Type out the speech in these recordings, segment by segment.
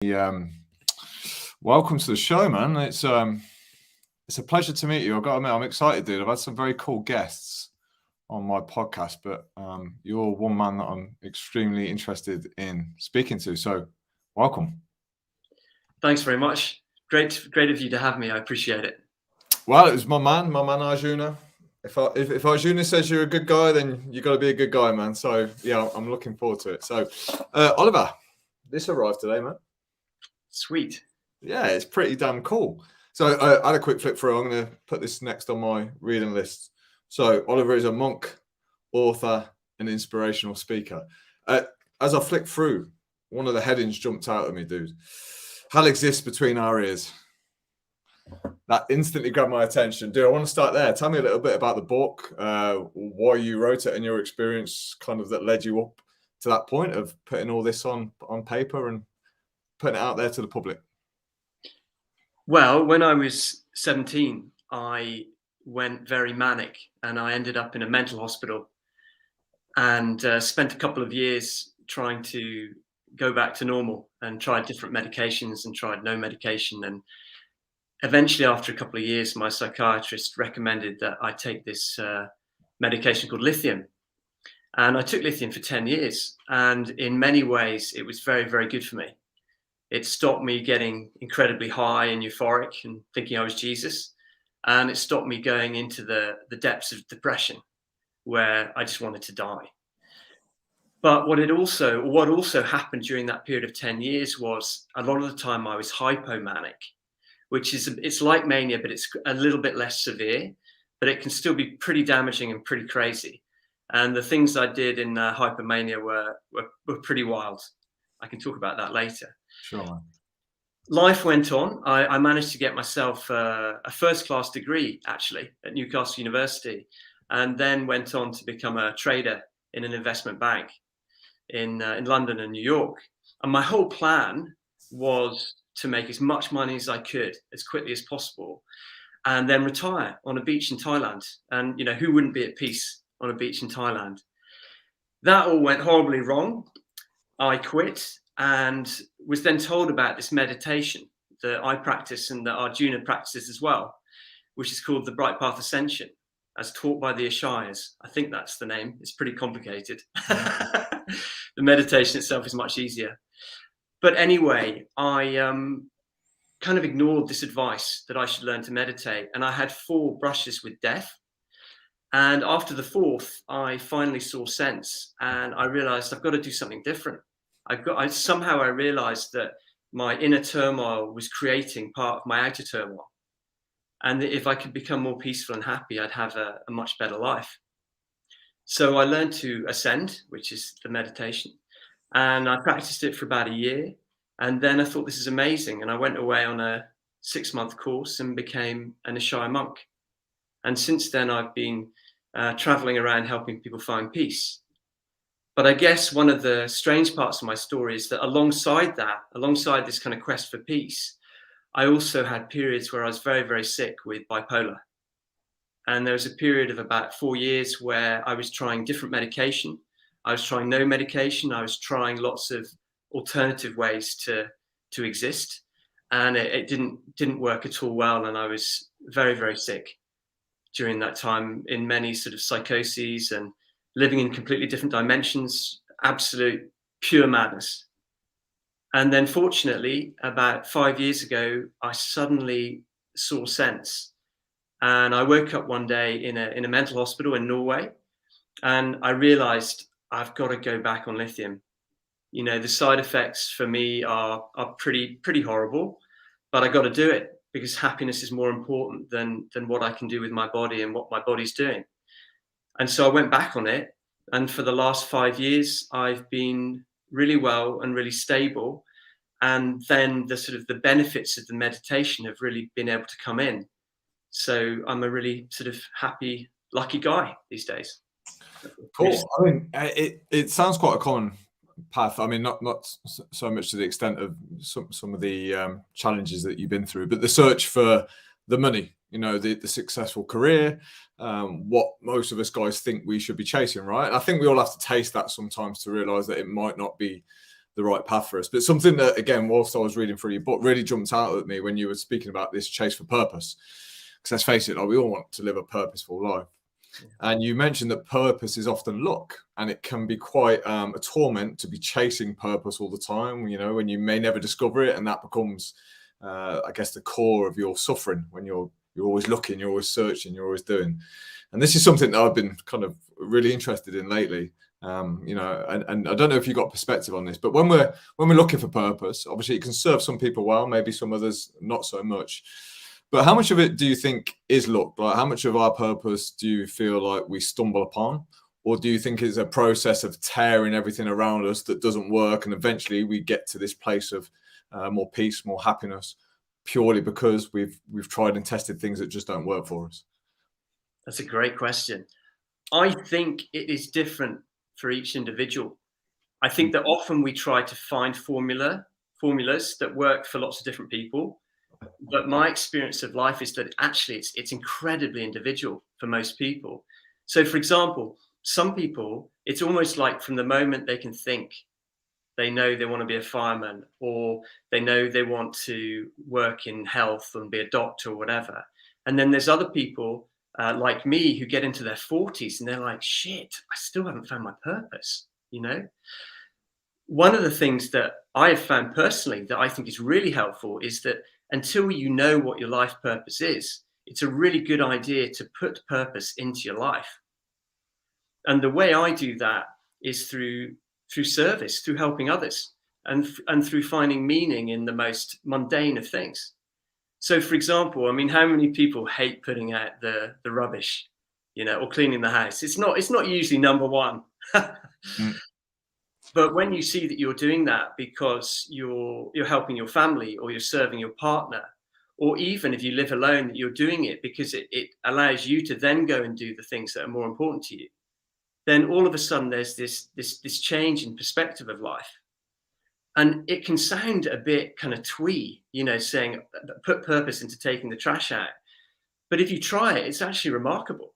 Welcome to the show, man. It's a pleasure to meet you. I've got to admit, I'm excited, dude. I've had some very cool guests on my podcast, but you're one man that I'm extremely interested in speaking to. So, welcome. Thanks very much. Great of you to have me. I appreciate it. Well, it was my man Arjuna. If Arjuna says you're a good guy, then you got to be a good guy, man. So yeah, I'm looking forward to it. So, Oliver, this arrived today, man. Sweet. Yeah, it's pretty damn cool. So I had a quick flip through. I'm going to put this next on my reading list. So Oliver is a monk, author, and inspirational speaker. As I flicked through, one of the headings jumped out at me, dude. Hell exists between our ears. That instantly grabbed my attention. Dude, I want to start there. Tell me a little bit about the book, why you wrote it and your experience kind of that led you up to that point of putting all this on paper and putting it out there to the public. Well, when I was 17, I went very manic and I ended up in a mental hospital and spent a couple of years trying to go back to normal and tried different medications and tried no medication. And eventually, after a couple of years, my psychiatrist recommended that I take this medication called lithium. And I took lithium for 10 years. And in many ways, it was very, very good for me. It stopped me getting incredibly high and euphoric and thinking I was Jesus. And it stopped me going into the depths of depression where I just wanted to die. But what also happened during that period of 10 years was a lot of the time I was hypomanic, which it's like mania, but it's a little bit less severe, but it can still be pretty damaging and pretty crazy. And the things I did in hypomania were pretty wild. I can talk about that later. Sure. Life went on. I managed to get myself a first-class degree, actually, at Newcastle University, and then went on to become a trader in an investment bank in London and New York. And my whole plan was to make as much money as I could as quickly as possible and then retire on a beach in Thailand. And, who wouldn't be at peace on a beach in Thailand? That all went horribly wrong. I quit and was then told about this meditation that I practice and that Arjuna practices as well, which is called the Brightpath Ascension, as taught by the Ashayas. I think that's the name. It's pretty complicated. The meditation itself is much easier. But anyway, I kind of ignored this advice that I should learn to meditate. And I had 4 brushes with death. And after the 4th, I finally saw sense. And I realized I've got to do something different. I realized that my inner turmoil was creating part of my outer turmoil. And that if I could become more peaceful and happy, I'd have a much better life. So I learned to ascend, which is the meditation. And I practiced it for about a year. And then I thought, this is amazing. And I went away on a 6-month course and became an Ashaya monk. And since then, I've been traveling around helping people find peace. But I guess one of the strange parts of my story is that alongside this kind of quest for peace, I also had periods where I was very, very sick with bipolar. And there was a period of about 4 years where I was trying different medication. I was trying no medication. I was trying lots of alternative ways to exist. And it didn't work at all well. And I was very, very sick during that time in many sort of psychoses and living in completely different dimensions, absolute pure madness. And then fortunately, about 5 years ago, I suddenly saw sense. And I woke up one day in a mental hospital in Norway, and I realized I've got to go back on lithium. The side effects for me are pretty horrible, but I got to do it because happiness is more important than what I can do with my body and what my body's doing. And so I went back on it. And for the last 5 years, I've been really well and really stable. And then the benefits of the meditation have really been able to come in. So I'm a really sort of happy, lucky guy these days. Cool. I mean, it sounds quite a common path. I mean, not so much to the extent of some of the challenges that you've been through, but the search for the money, the successful career, what most of us guys think we should be chasing, right? And I think we all have to taste that sometimes to realize that it might not be the right path for us. But something that, again, whilst I was reading through your book, really jumped out at me when you were speaking about this chase for purpose. Because let's face it, like, we all want to live a purposeful life. And you mentioned that purpose is often luck, and it can be quite a torment to be chasing purpose all the time, you know, when you may never discover it, and that becomes, I guess, the core of your suffering, when you're always looking, you're always searching, you're always doing. And this is something that I've been kind of really interested in lately, you know, and I don't know if you got perspective on this, but when we're looking for purpose, obviously it can serve some people well, maybe some others not so much. But how much of it do you think is luck? Like, how much of our purpose do you feel like we stumble upon? Or do you think it's a process of tearing everything around us that doesn't work, and eventually we get to this place of more peace, more happiness, purely because we've tried and tested things that just don't work for us? That's a great question. I think it is different for each individual. I think that often we try to find formulas that work for lots of different people. But my experience of life is that actually it's incredibly individual for most people. So, for example, some people, it's almost like from the moment they can think, they know they want to be a fireman, or they know they want to work in health and be a doctor or whatever. And then there's other people like me who get into their 40s and they're like, shit, I still haven't found my purpose, you know? One of the things that I have found personally that I think is really helpful is that until you know what your life purpose is, it's a really good idea to put purpose into your life. And the way I do that is through service, through helping others, and through finding meaning in the most mundane of things. So, for example, I mean, how many people hate putting out the rubbish, you know, or cleaning the house? It's not usually number one. But when you see that you're doing that because you're helping your family, or you're serving your partner, or even if you live alone, that you're doing it because it allows you to then go and do the things that are more important to you, then all of a sudden there's this change in perspective of life. And it can sound a bit kind of twee, you know, saying put purpose into taking the trash out. But if you try it, it's actually remarkable.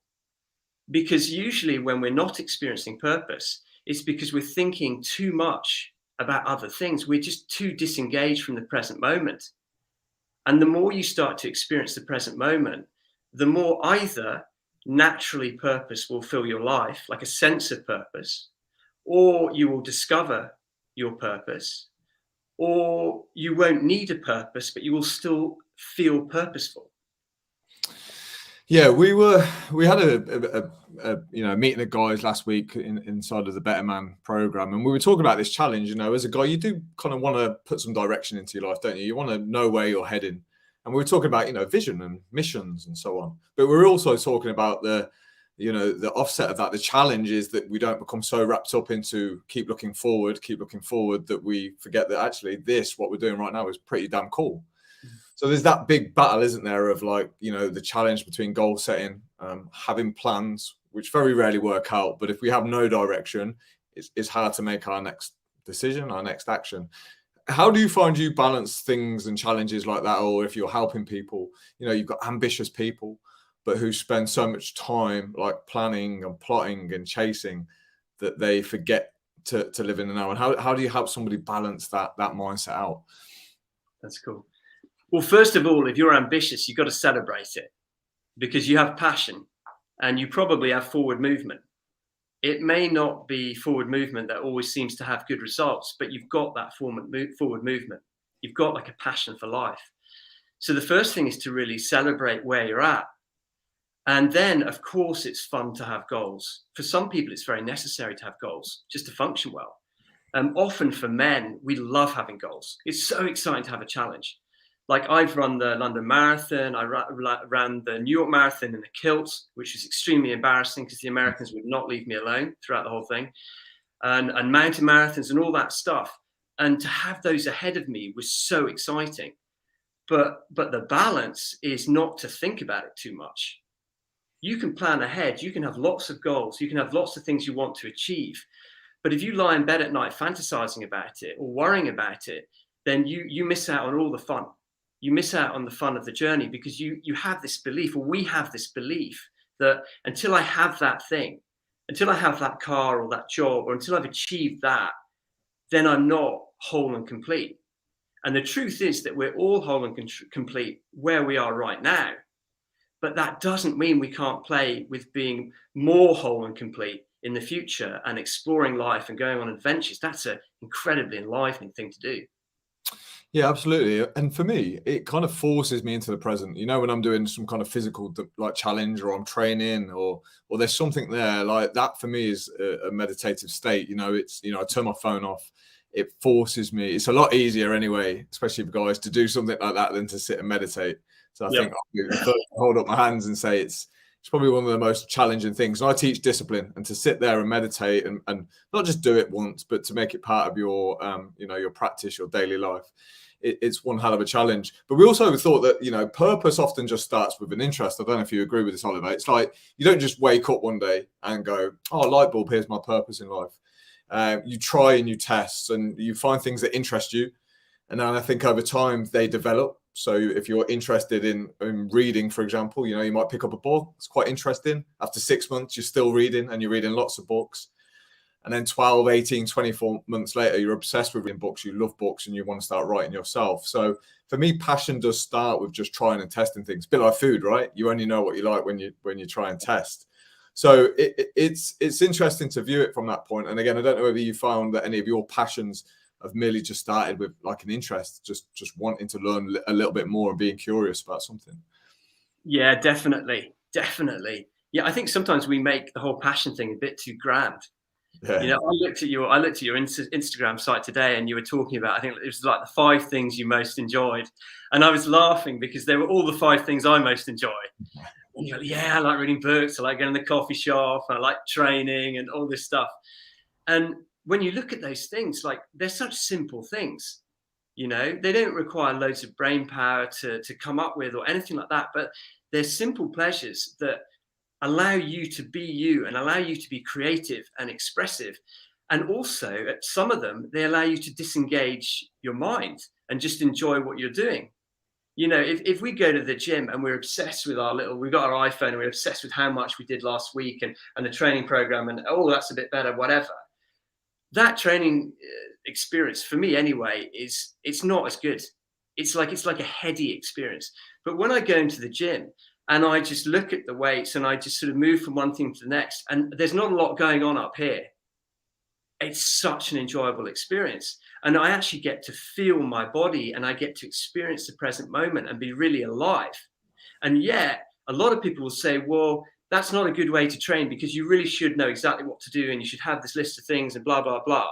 Because usually when we're not experiencing purpose, it's because we're thinking too much about other things. We're just too disengaged from the present moment. And the more you start to experience the present moment, the more either naturally purpose will fill your life, like a sense of purpose, or you will discover your purpose, or you won't need a purpose, but you will still feel purposeful. Yeah, we had a meeting of guys last week inside of the Better Man program, and we were talking about this challenge. You know, as a guy, you do kind of want to put some direction into your life, don't you? You want to know where you're heading, and we were talking about, you know, vision and missions and so on. But we're also talking about the offset of that. The challenge is that we don't become so wrapped up into keep looking forward, that we forget that actually what we're doing right now is pretty damn cool. So there's that big battle, isn't there, of, like, you know, the challenge between goal setting, having plans, which very rarely work out. But if we have no direction, it's hard to make our next decision, our next action. How do you find you balance things and challenges like that? Or if you're helping people, you know, you've got ambitious people, but who spend so much time like planning and plotting and chasing that they forget to live in the now. And how do you help somebody balance that mindset out? That's cool. Well, first of all, if you're ambitious, you've got to celebrate it, because you have passion and you probably have forward movement. It may not be forward movement that always seems to have good results, but you've got that forward movement. You've got like a passion for life. So the first thing is to really celebrate where you're at. And then, of course, it's fun to have goals. For some people, it's very necessary to have goals just to function well. Often for men, we love having goals. It's so exciting to have a challenge. Like, I've run the London Marathon, I ran the New York Marathon in a kilt, which was extremely embarrassing because the Americans would not leave me alone throughout the whole thing, and mountain marathons and all that stuff. And to have those ahead of me was so exciting. But the balance is not to think about it too much. You can plan ahead, you can have lots of goals, you can have lots of things you want to achieve. But if you lie in bed at night fantasizing about it or worrying about it, then you miss out on all the fun. You miss out on the fun of the journey, because you have this belief, or we have this belief, that until I have that thing, until I have that car or that job, or until I've achieved that, then I'm not whole and complete. And the truth is that we're all whole and complete where we are right now. But that doesn't mean we can't play with being more whole and complete in the future and exploring life and going on adventures. That's an incredibly enlivening thing to do. Yeah, absolutely. And for me, it kind of forces me into the present. You know, when I'm doing some kind of physical like challenge, or I'm training, or there's something there like that, for me is a meditative state. You know, it's, you know, I turn my phone off. It forces me. It's a lot easier anyway, especially for guys, to do something like that than to sit and meditate. So I think I'll be the first to hold up my hands and say it's probably one of the most challenging things. And I teach discipline, and to sit there and meditate and not just do it once, but to make it part of your, you know, your practice, your daily life. It's one hell of a challenge. But we also thought that, you know, purpose often just starts with an interest. I don't know if you agree with this, Oliver. It's like you don't just wake up one day and go, oh, light bulb, here's my purpose in life. You try and you test and you find things that interest you. And then I think over time they develop. So if you're interested in reading, for example, you know, you might pick up a book. It's quite interesting. After 6 months, you're still reading, and you're reading lots of books. And then 12, 18, 24 months later, you're obsessed with reading books. You love books and you want to start writing yourself. So for me, passion does start with just trying and testing things. A bit like food, right? You only know what you like when you try and test. So it's interesting to view it from that point. And again, I don't know whether you found that any of your passions have merely just started with like an interest, just wanting to learn a little bit more and being curious about something. Yeah, definitely. Yeah, I think sometimes we make the whole passion thing a bit too grand. Yeah. You know, I looked at your Instagram site today, and you were talking about, I think it was like the 5 things you most enjoyed, and I was laughing because they were all the 5 things I most enjoy. And you're like, yeah, I like reading books, I like going to the coffee shop, I like training and all this stuff. And when you look at those things, like, they're such simple things. You know, they don't require loads of brain power to come up with or anything like that, but they're simple pleasures that allow you to be you and allow you to be creative and expressive. And also, at some of them, they allow you to disengage your mind and just enjoy what you're doing. You know, if we go to the gym and we're obsessed with we've got our iPhone and we're obsessed with how much we did last week and the training program, and, oh, that's a bit better, whatever. That training experience, for me anyway, it's not as good. It's like a heady experience. But when I go into the gym and I just look at the weights and I just sort of move from one thing to the next, and there's not a lot going on up here, it's such an enjoyable experience. And I actually get to feel my body, and I get to experience the present moment and be really alive. And yet, a lot of people will say, well, that's not a good way to train, because you really should know exactly what to do and you should have this list of things and blah, blah, blah.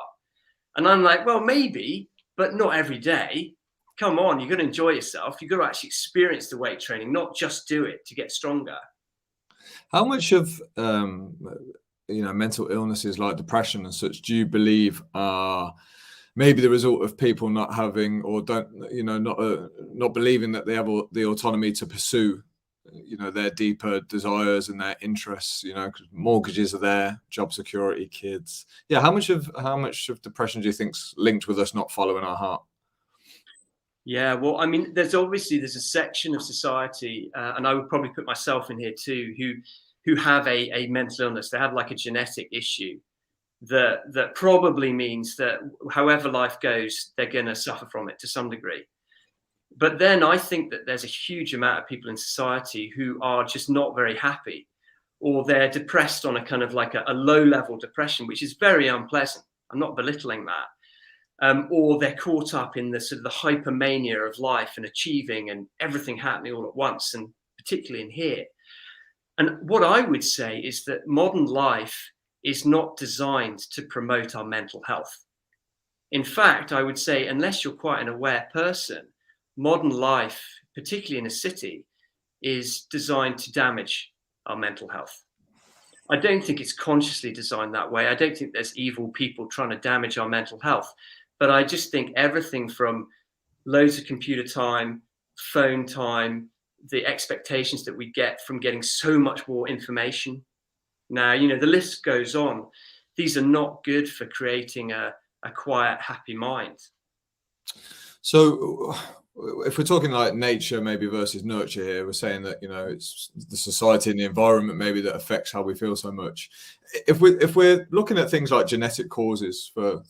And I'm like, well, maybe, but not every day. Come on, you've got to enjoy yourself. You've got to actually experience the weight training, not just do it to get stronger. How much of you know, mental illnesses like depression and such do you believe are maybe the result of people not having, or don't, you know, not believing that they have the autonomy to pursue, you know, their deeper desires and their interests? You know, because mortgages are there, job security, kids. Yeah, how much of depression do you think's linked with us not following our heart? Yeah, well, I mean, there's a section of society, and I would probably put myself in here too, who have a mental illness. They have like a genetic issue that probably means that however life goes, they're going to suffer from it to some degree. But then I think that there's a huge amount of people in society who are just not very happy, or they're depressed on a kind of like a low level depression, which is very unpleasant. I'm not belittling that. Or they're caught up in the sort of the hypermania of life and achieving and everything happening all at once, and particularly in here. And what I would say is that modern life is not designed to promote our mental health. In fact, I would say, unless you're quite an aware person, modern life, particularly in a city, is designed to damage our mental health. I don't think it's consciously designed that way. I don't think there's evil people trying to damage our mental health. But I just think everything from loads of computer time, phone time, the expectations that we get from getting so much more information. Now, you know, the list goes on. These are not good for creating a quiet, happy mind. So if we're talking like nature maybe versus nurture here, we're saying that, you know, it's the society and the environment maybe that affects how we feel so much. If we're looking at things like genetic causes for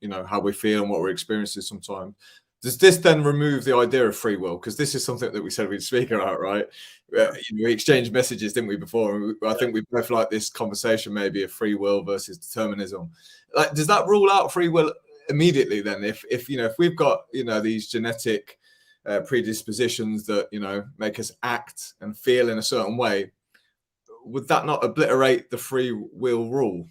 you know, how we feel and what we're experiencing sometimes, does this then remove the idea of free will? Because this is something that we said we'd speak about, right? We exchanged messages, didn't we, before? And I think we both like this conversation maybe of free will versus determinism. Like, does that rule out free will immediately then? If you know, if we've got, you know, these genetic predispositions that, you know, make us act and feel in a certain way, would that not obliterate the free will rule?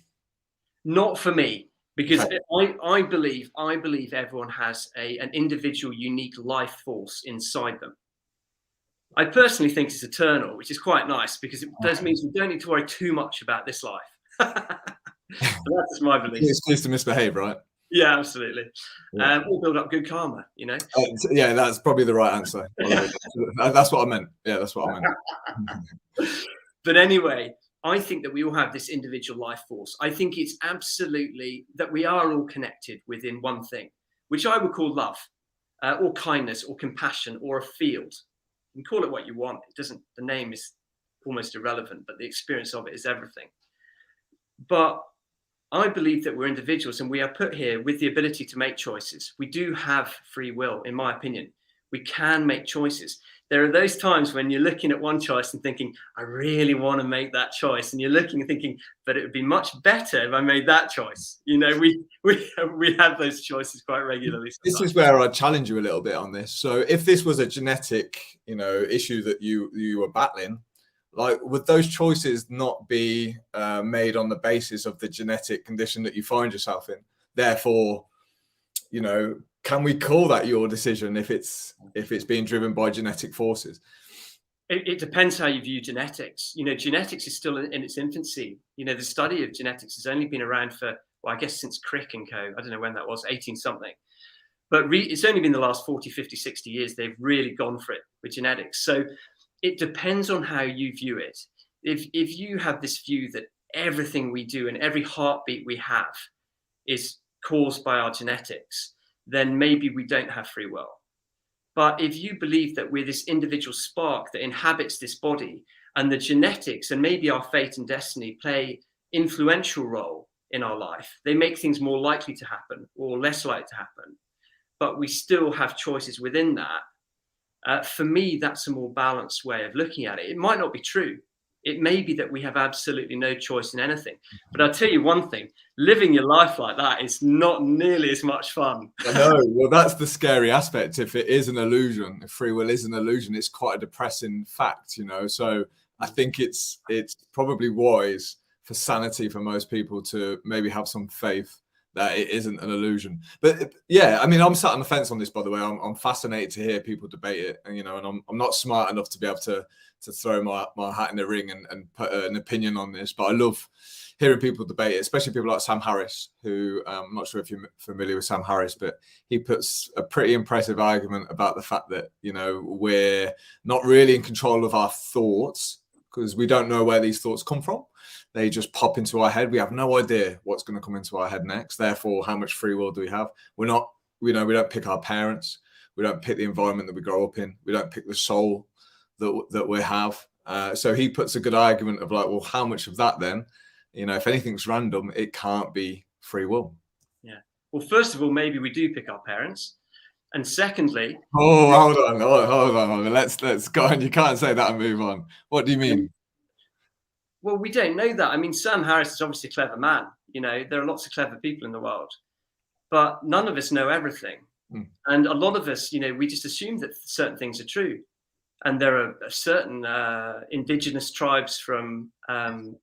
Not for me, because Okay. I believe everyone has an individual, unique life force inside them. I personally think it's eternal, which is quite nice because it does means we don't need to worry too much about this life. So that's my belief. It's excuse to misbehave, right? Yeah, absolutely. Yeah. We'll build up good karma, you know. Yeah, that's probably the right answer. That's what I meant. Yeah, that's what I meant. But anyway, I think that we all have this individual life force. I think it's absolutely that we are all connected within one thing, which I would call love, or kindness, or compassion, or a field. You can call it what you want. It doesn't. The name is almost irrelevant, but the experience of it is everything. But I believe that we're individuals and we are put here with the ability to make choices. We do have free will, in my opinion. We can make choices. There are those times when you're looking at one choice and thinking, I really want to make that choice. And you're looking and thinking, but it would be much better if I made that choice. You know, we have those choices quite regularly sometimes. This is where I challenge you a little bit on this. So if this was a genetic, you know, issue that you were battling, like, would those choices not be made on the basis of the genetic condition that you find yourself in? Therefore, you know, can we call that your decision if it's being driven by genetic forces? It depends how you view genetics. You know, genetics is still in its infancy. You know, the study of genetics has only been around for, well, I guess since Crick and co. I don't know when that was, 18 something. But it's only been the last 40, 50, 60 years they've really gone for it with genetics. So it depends on how you view it. If you have this view that everything we do and every heartbeat we have is caused by our genetics, then maybe we don't have free will. But if you believe that we're this individual spark that inhabits this body and the genetics and maybe our fate and destiny play influential role in our life, they make things more likely to happen or less likely to happen, but we still have choices within that. For me, that's a more balanced way of looking at it. It might not be true. It may be that we have absolutely no choice in anything. But I'll tell you one thing, living your life like that is not nearly as much fun. I know. Well, that's the scary aspect. If it is an illusion, if free will is an illusion, it's quite a depressing fact, you know. So I think it's probably wise for sanity for most people to maybe have some faith that it isn't an illusion. But yeah, I mean, I'm sat on the fence on this, by the way. I'm fascinated to hear people debate it, and you know, and I'm not smart enough to be able to throw my hat in the ring and put an opinion on this. But I love hearing people debate it, especially people like Sam Harris, who I'm not sure if you're familiar with Sam Harris, but he puts a pretty impressive argument about the fact that, you know, we're not really in control of our thoughts because we don't know where these thoughts come from. They just pop into our head. We have no idea what's going to come into our head next. Therefore, how much free will do we have? We're not, you know, we don't pick our parents. We don't pick the environment that we grow up in. We don't pick the soul that we have. So he puts a good argument of like, well, how much of that then? You know, if anything's random, it can't be free will. Yeah. Well, first of all, maybe we do pick our parents. And secondly... Oh, hold on. Let's go on. You can't say that and move on. What do you mean? Well, we don't know that. I mean, Sam Harris is obviously a clever man. You know, there are lots of clever people in the world. But none of us know everything. And a lot of us, you know, we just assume that certain things are true. And there are certain indigenous tribes from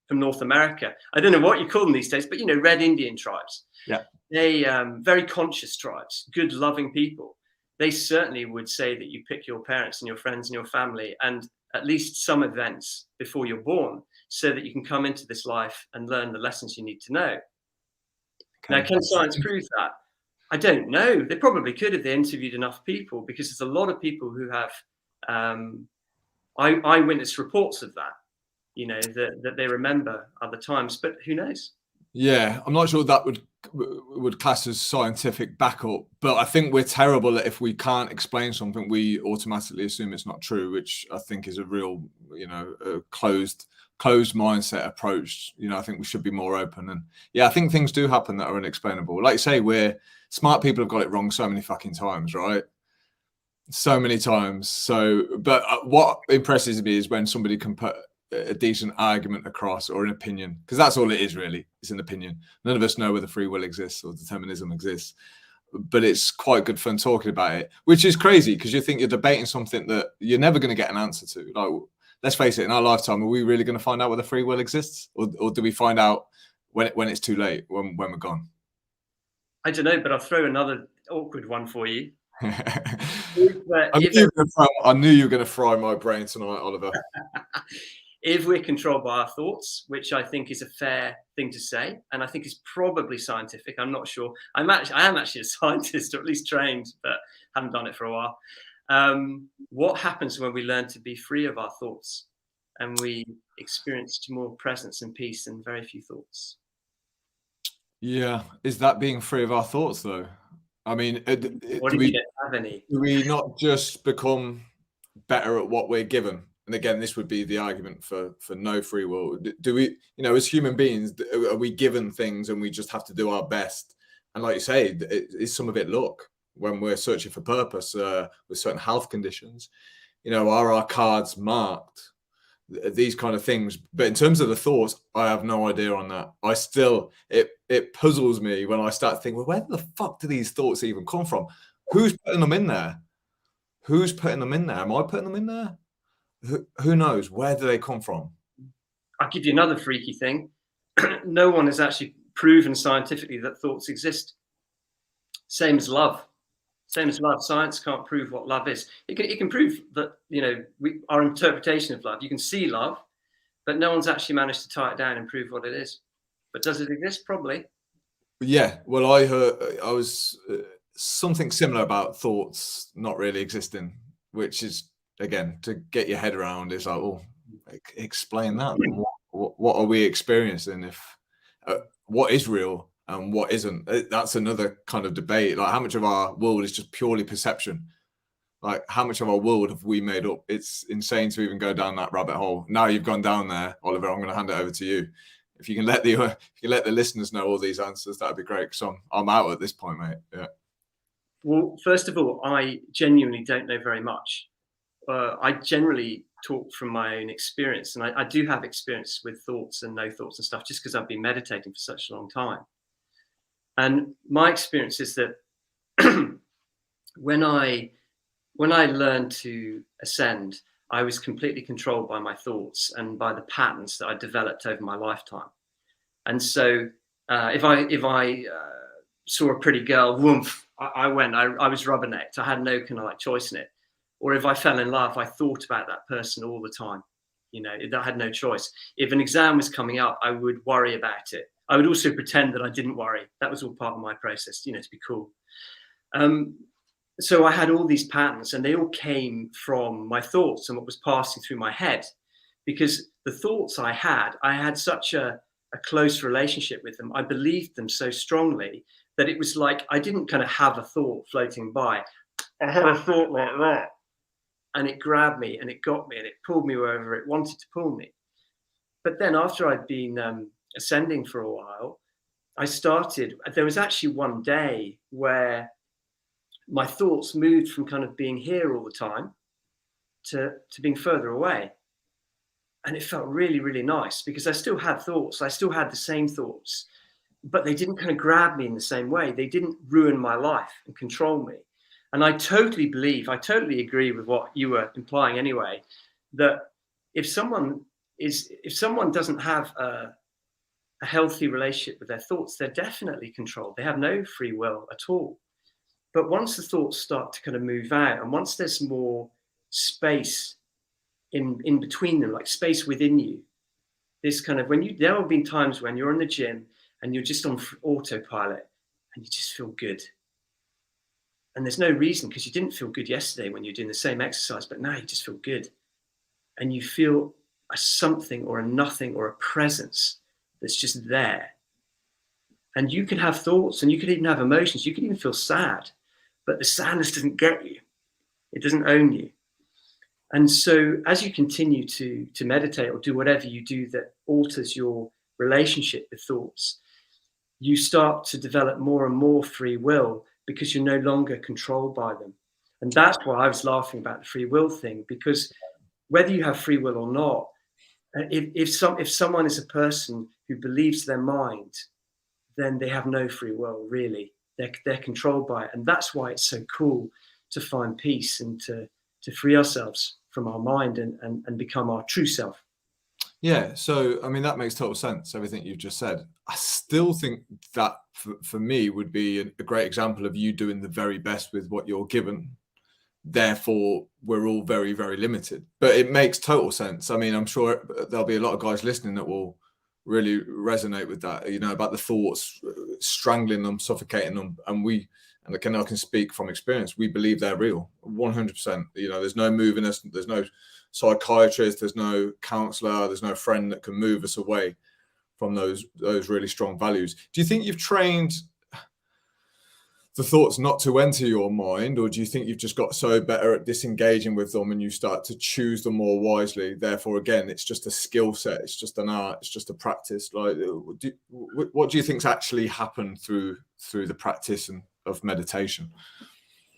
North America. I don't know what you call them these days, but, you know, Red Indian tribes. Yeah. They very conscious tribes, good, loving people. They certainly would say that you pick your parents and your friends and your family and at least some events before you're born so that you can come into this life and learn the lessons you need to know. Okay. Now, can science prove that? I don't know. They probably could if they interviewed enough people, because there's a lot of people who have eyewitness reports of that, you know, that they remember other times, but who knows? Yeah, I'm not sure that would class as scientific backup, but I think we're terrible at, if we can't explain something, we automatically assume it's not true, which I think is a real, a closed mindset approach. I think we should be more open. And yeah, I think things do happen that are unexplainable. Like you say, we're smart people have got it wrong so many fucking times, right? So many times. But what impresses me is when somebody can put a decent argument across, or an opinion, because that's all it is really. It's an opinion. None of us know whether free will exists or determinism exists, but it's quite good fun talking about it, which is crazy because you think you're debating something that you're never going to get an answer to. Like, let's face it, in our lifetime, are we really going to find out whether free will exists, or do we find out when it's too late, when we're gone? I don't know, but I'll throw another awkward one for you. I knew you were going to fry my brain tonight, Oliver. If we're controlled by our thoughts, which I think is a fair thing to say, and I think is probably scientific, I'm not sure. I am actually a scientist, or at least trained, but haven't done it for a while. What happens when we learn to be free of our thoughts and we experience more presence and peace and very few thoughts? Yeah, is that being free of our thoughts, though? I mean, do we not just become better at what we're given? And again, this would be the argument for no free will. Do we, as human beings, are we given things and we just have to do our best? And like you say, is some of it luck when we're searching for purpose with certain health conditions? Are our cards marked? These kind of things. But in terms of the thoughts, I have no idea on that. It puzzles me when I start thinking, well, where the fuck do these thoughts even come from? Who's putting them in there? Who's putting them in there? Am I putting them in there? Who knows? Where do they come from? I'll give you another freaky thing. No one has actually proven scientifically that thoughts exist. Same as love. Science can't prove what love is. It can prove that, our interpretation of love. You can see love, but no one's actually managed to tie it down and prove what it is. But does it exist? Probably. Yeah. Well, I was something similar about thoughts not really existing, which is, again, to get your head around, is like, well, explain that. What are we experiencing? If what is real and what isn't? That's another kind of debate. Like, how much of our world is just purely perception? Like, how much of our world have we made up? It's insane to even go down that rabbit hole. Now you've gone down there, Oliver, I'm going to hand it over to you. If you can let the listeners know all these answers, that'd be great. Because I'm out at this point, mate. Yeah. Well, first of all, I genuinely don't know very much. I generally talk from my own experience, and I do have experience with thoughts and no thoughts and stuff, just because I've been meditating for such a long time. And my experience is that when I learned to ascend, I was completely controlled by my thoughts and by the patterns that I developed over my lifetime. And so if I saw a pretty girl, woof, I was rubbernecked. I had no kind of choice in it. Or if I fell in love, I thought about that person all the time. I had no choice. If an exam was coming up, I would worry about it. I would also pretend that I didn't worry. That was all part of my process, to be cool. So I had all these patterns, and they all came from my thoughts and what was passing through my head, because the thoughts I had such a close relationship with them. I believed them so strongly that it was like I didn't kind of have a thought floating by. I had a thought like that, and it grabbed me and it got me and it pulled me wherever it wanted to pull me. But then after I'd been ascending for a while, there was actually one day where my thoughts moved from kind of being here all the time to being further away. And it felt really, really nice, because I still had thoughts. I still had the same thoughts, but they didn't kind of grab me in the same way. They didn't ruin my life and control me. And I totally agree with what you were implying anyway, that if someone doesn't have a healthy relationship with their thoughts, they're definitely controlled. They have no free will at all. But once the thoughts start to kind of move out, and once there's more space in between them, like space within you, this kind of, there have been times when you're in the gym and you're just on autopilot and you just feel good. And there's no reason, because you didn't feel good yesterday when you're doing the same exercise, but now you just feel good. And you feel a something or a nothing or a presence that's just there. And you can have thoughts and you can even have emotions. You can even feel sad, but the sadness doesn't get you. It doesn't own you. And so as you continue to meditate or do whatever you do that alters your relationship with thoughts, you start to develop more and more free will because you're no longer controlled by them. And that's why I was laughing about the free will thing, because whether you have free will or not, if someone is a person who believes their mind, then they have no free will, really. They're controlled by it. And that's why it's so cool to find peace and to free ourselves from our mind and become our true self. Yeah, so I mean that makes total sense, everything you've just said. I still think that for me would be a great example of you doing the very best with what you're given. Therefore, we're all very, very limited. But it makes total sense. I mean, I'm sure there'll be a lot of guys listening that will really resonate with that, you know, about the thoughts strangling them, suffocating them. And I can speak from experience, we believe they're real, 100%. You know, there's no moving us, there's no psychiatrist, there's no counselor, there's no friend that can move us away from those really strong values. Do you think you've trained the thoughts not to enter your mind, or do you think you've just got so better at disengaging with them and you start to choose them more wisely? Therefore, again, it's just a skill set, it's just an art, it's just a practice. Like, what do you think's actually happened through the practice of meditation?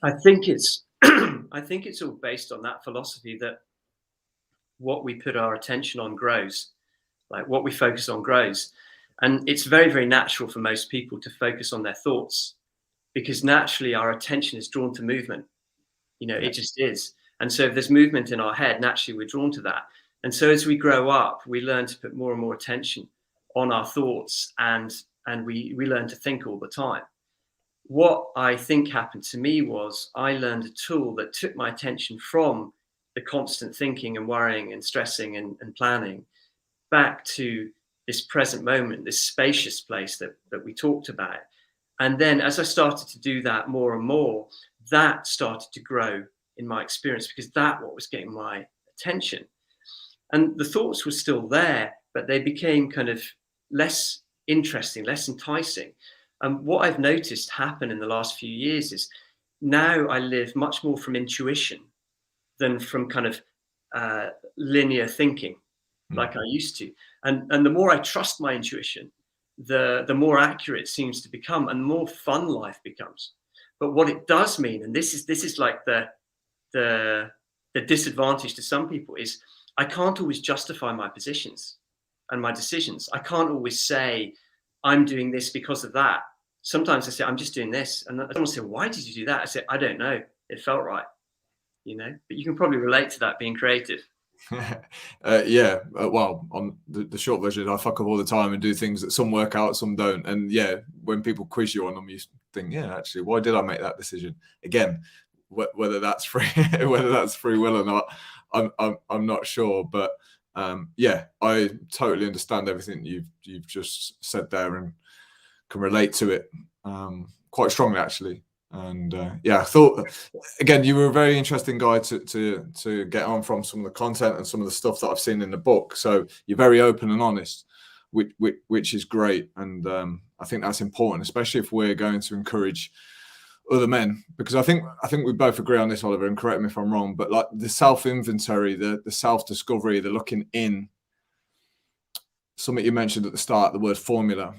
I think it's I think it's all based on that philosophy that what we put our attention on grows, like what we focus on grows. And it's very, very natural for most people to focus on their thoughts, because naturally our attention is drawn to movement. You know, it just is. And so if there's movement in our head, naturally we're drawn to that. And so as we grow up, we learn to put more and more attention on our thoughts, and we learn to think all the time. What I think happened to me was I learned a tool that took my attention from the constant thinking and worrying and stressing and planning back to this present moment, this spacious place that we talked about. And then as I started to do that more and more, that started to grow in my experience, because that what was getting my attention. And the thoughts were still there, but they became kind of less interesting, less enticing. And what I've noticed happen in the last few years is now I live much more from intuition than from kind of linear thinking like I used to. And the more I trust my intuition, the more accurate it seems to become, and the more fun life becomes. But what it does mean, and this is like the disadvantage to some people, is I can't always justify my positions and my decisions. I can't always say I'm doing this because of that. Sometimes I say I'm just doing this, and someone will say, "Why did you do that?" I say, "I don't know. It felt right." You know, but you can probably relate to that being creative. Well, on the short version, I fuck up all the time and do things that some work out, some don't. And yeah, when people quiz you on them, you think, yeah, actually, why did I make that decision? Again, whether that's free will or not, I'm not sure. But yeah, I totally understand everything you've just said there and can relate to it quite strongly, actually. And yeah, I thought, again, you were a very interesting guy to get on from some of the content and some of the stuff that I've seen in the book. So you're very open and honest, which is great. And I think that's important, especially if we're going to encourage other men, because I think we both agree on this, Oliver, and correct me if I'm wrong, but like the self-inventory, the self-discovery, the looking in, something you mentioned at the start, the word formula.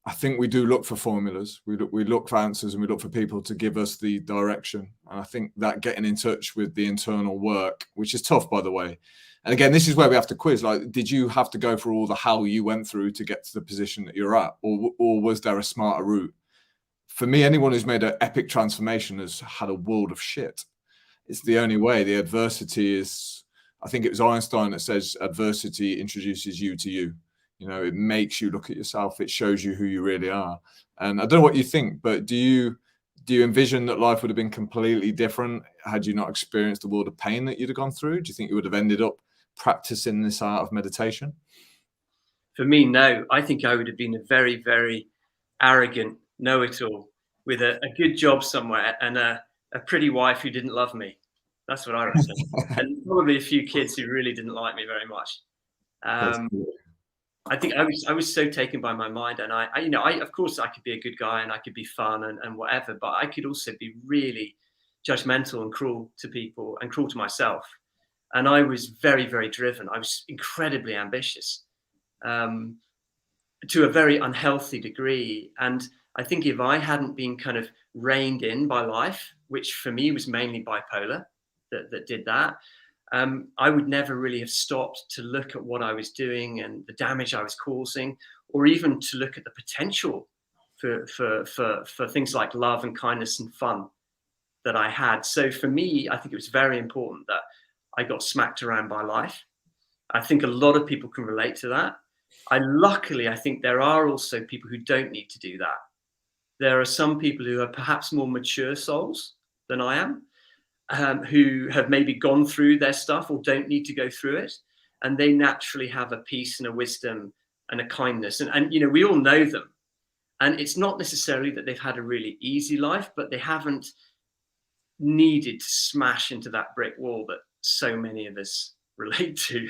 I think we do look for formulas. We look for answers, and we look for people to give us the direction. And I think that getting in touch with the internal work, which is tough, by the way. And again, this is where we have to quiz. Like, did you have to go through all the how you went through to get to the position that you're at, or was there a smarter route? For me, anyone who's made an epic transformation has had a world of shit. It's the only way. The adversity is, I think it was Einstein that says adversity introduces you to you. You know, it makes you look at yourself. It shows you who you really are. And I don't know what you think, but do you envision that life would have been completely different had you not experienced the world of pain that you'd have gone through? Do you think you would have ended up practicing this art of meditation? For me, no. I think I would have been a very, very arrogant know-it-all with a good job somewhere and a pretty wife who didn't love me. That's what I reckon. And probably a few kids who really didn't like me very much. I think I was so taken by my mind, and I you know, of course I could be a good guy and I could be fun and whatever, but I could also be really judgmental and cruel to people and cruel to myself. And I was very, very driven. I was incredibly ambitious, to a very unhealthy degree. And I think if I hadn't been kind of reined in by life, which for me was mainly bipolar that did that, I would never really have stopped to look at what I was doing and the damage I was causing, or even to look at the potential for things like love and kindness and fun that I had. So for me, I think it was very important that I got smacked around by life. I think a lot of people can relate to that. Luckily, I think there are also people who don't need to do that. There are some people who are perhaps more mature souls than I am, who have maybe gone through their stuff or don't need to go through it. And they naturally have a peace and a wisdom and a kindness. And you know, we all know them. And it's not necessarily that they've had a really easy life, but they haven't needed to smash into that brick wall that so many of us relate to.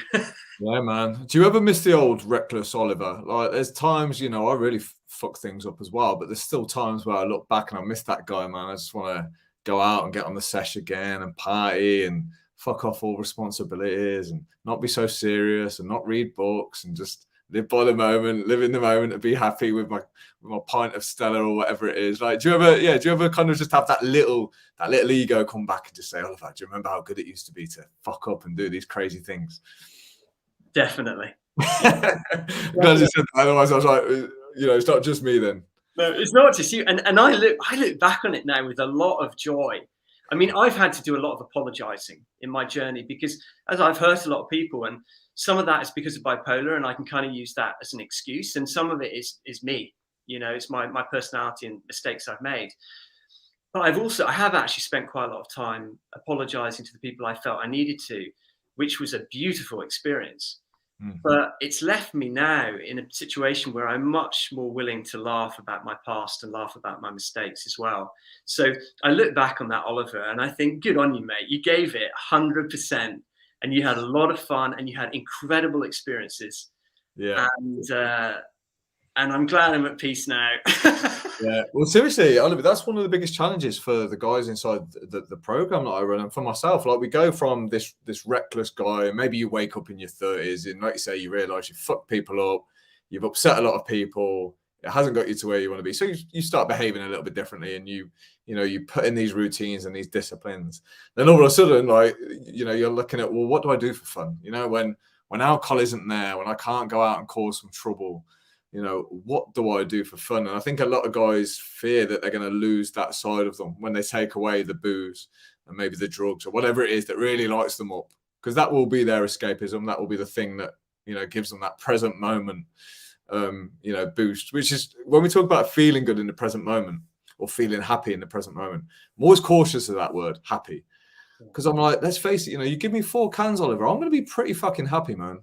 Yeah, man. Do you ever miss the old reckless Oliver? Like, there's times, you know, I really fuck things up as well, but there's still times where I look back and I miss that guy, man. I just want to go out and get on the sesh again and party and fuck off all responsibilities and not be so serious and not read books and just live by the moment, live in the moment and be happy with my pint of Stella or whatever it is. Like, do you ever kind of just have that little ego come back and just say, Oliver, do you remember how good it used to be to fuck up and do these crazy things? Definitely. Glad you said that. Otherwise I was like, you know, it's not just me then. No, it's not just you. And I look back on it now with a lot of joy. I mean, I've had to do a lot of apologizing in my journey because as I've hurt a lot of people, and some of that is because of bipolar, and I can kind of use that as an excuse. And some of it is me, you know, it's my personality and mistakes I've made. But I have actually spent quite a lot of time apologizing to the people I felt I needed to, which was a beautiful experience. Mm-hmm. But it's left me now in a situation where I'm much more willing to laugh about my past and laugh about my mistakes as well. So I look back on that, Oliver, and I think, good on you, mate. You gave it 100%, and you had a lot of fun, and you had incredible experiences. Yeah. And I'm glad I'm at peace now. Yeah. Well, seriously, Oliver, that's one of the biggest challenges for the guys inside the program that I run, and for myself. Like, we go from this reckless guy, and maybe you wake up in your 30s, and like you say, you realise you fucked people up, you've upset a lot of people, it hasn't got you to where you want to be. So you start behaving a little bit differently, and you put in these routines and these disciplines. Then all of a sudden, like, you know, you're looking at, well, what do I do for fun? You know, when alcohol isn't there, when I can't go out and cause some trouble, you know, what do I do for fun? And I think a lot of guys fear that they're going to lose that side of them when they take away the booze and maybe the drugs or whatever it is that really lights them up, because that will be their escapism. That will be the thing that, you know, gives them that present moment, you know, boost, which is when we talk about feeling good in the present moment or feeling happy in the present moment. I'm always cautious of that word, happy, because I'm like, let's face it, you know, you give me 4 cans, Oliver, I'm going to be pretty fucking happy, man.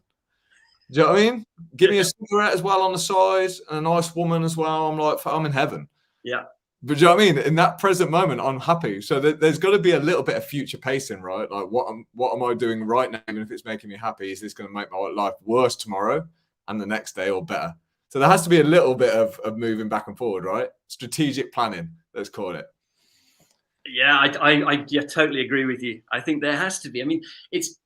Do you know what I mean? Give me a cigarette as well on the side and a nice woman as well. I'm like, I'm in heaven. Yeah. But do you know what I mean? In that present moment, I'm happy. So there's got to be a little bit of future pacing, right? Like, what am I doing right now, even if it's making me happy? Is this going to make my life worse tomorrow and the next day, or better? So there has to be a little bit of moving back and forward, right? Strategic planning, let's call it. Yeah, I totally agree with you. I think there has to be. I mean, it's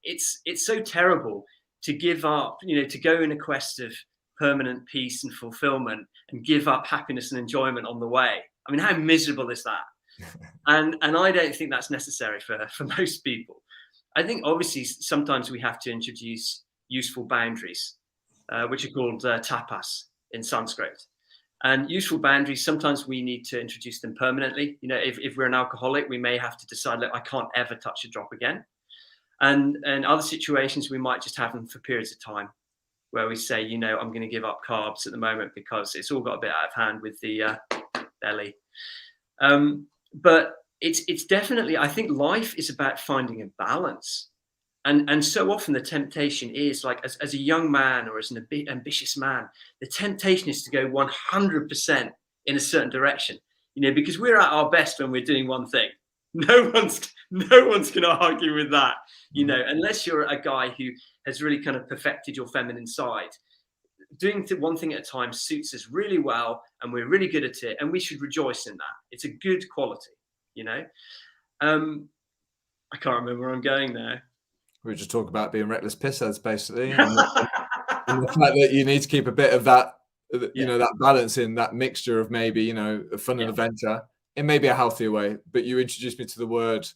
so terrible to give up, you know, to go in a quest of permanent peace and fulfillment and give up happiness and enjoyment on the way. I mean, how miserable is that? And I don't think that's necessary for most people. I think obviously sometimes we have to introduce useful boundaries, which are called tapas in Sanskrit. And useful boundaries, sometimes we need to introduce them permanently. You know, if we're an alcoholic, we may have to decide, look, I can't ever touch a drop again. And other situations, we might just have them for periods of time where we say, you know, I'm going to give up carbs at the moment because it's all got a bit out of hand with the belly. But it's definitely, I think life is about finding a balance. And so often the temptation is, like, as a young man or as an ambitious man, the temptation is to go 100% in a certain direction, you know, because we're at our best when we're doing one thing. No one's going to argue with that, you know, unless you're a guy who has really kind of perfected your feminine side. doing one thing at a time suits us really well, and we're really good at it, and we should rejoice in that. It's a good quality, you know. I can't remember where I'm going now. We were just talking about being reckless pissheads, basically, and the fact that you need to keep a bit of that, you know, that balance in that mixture of maybe, you know, fun and adventure in maybe a healthier way. But you introduced me to the word,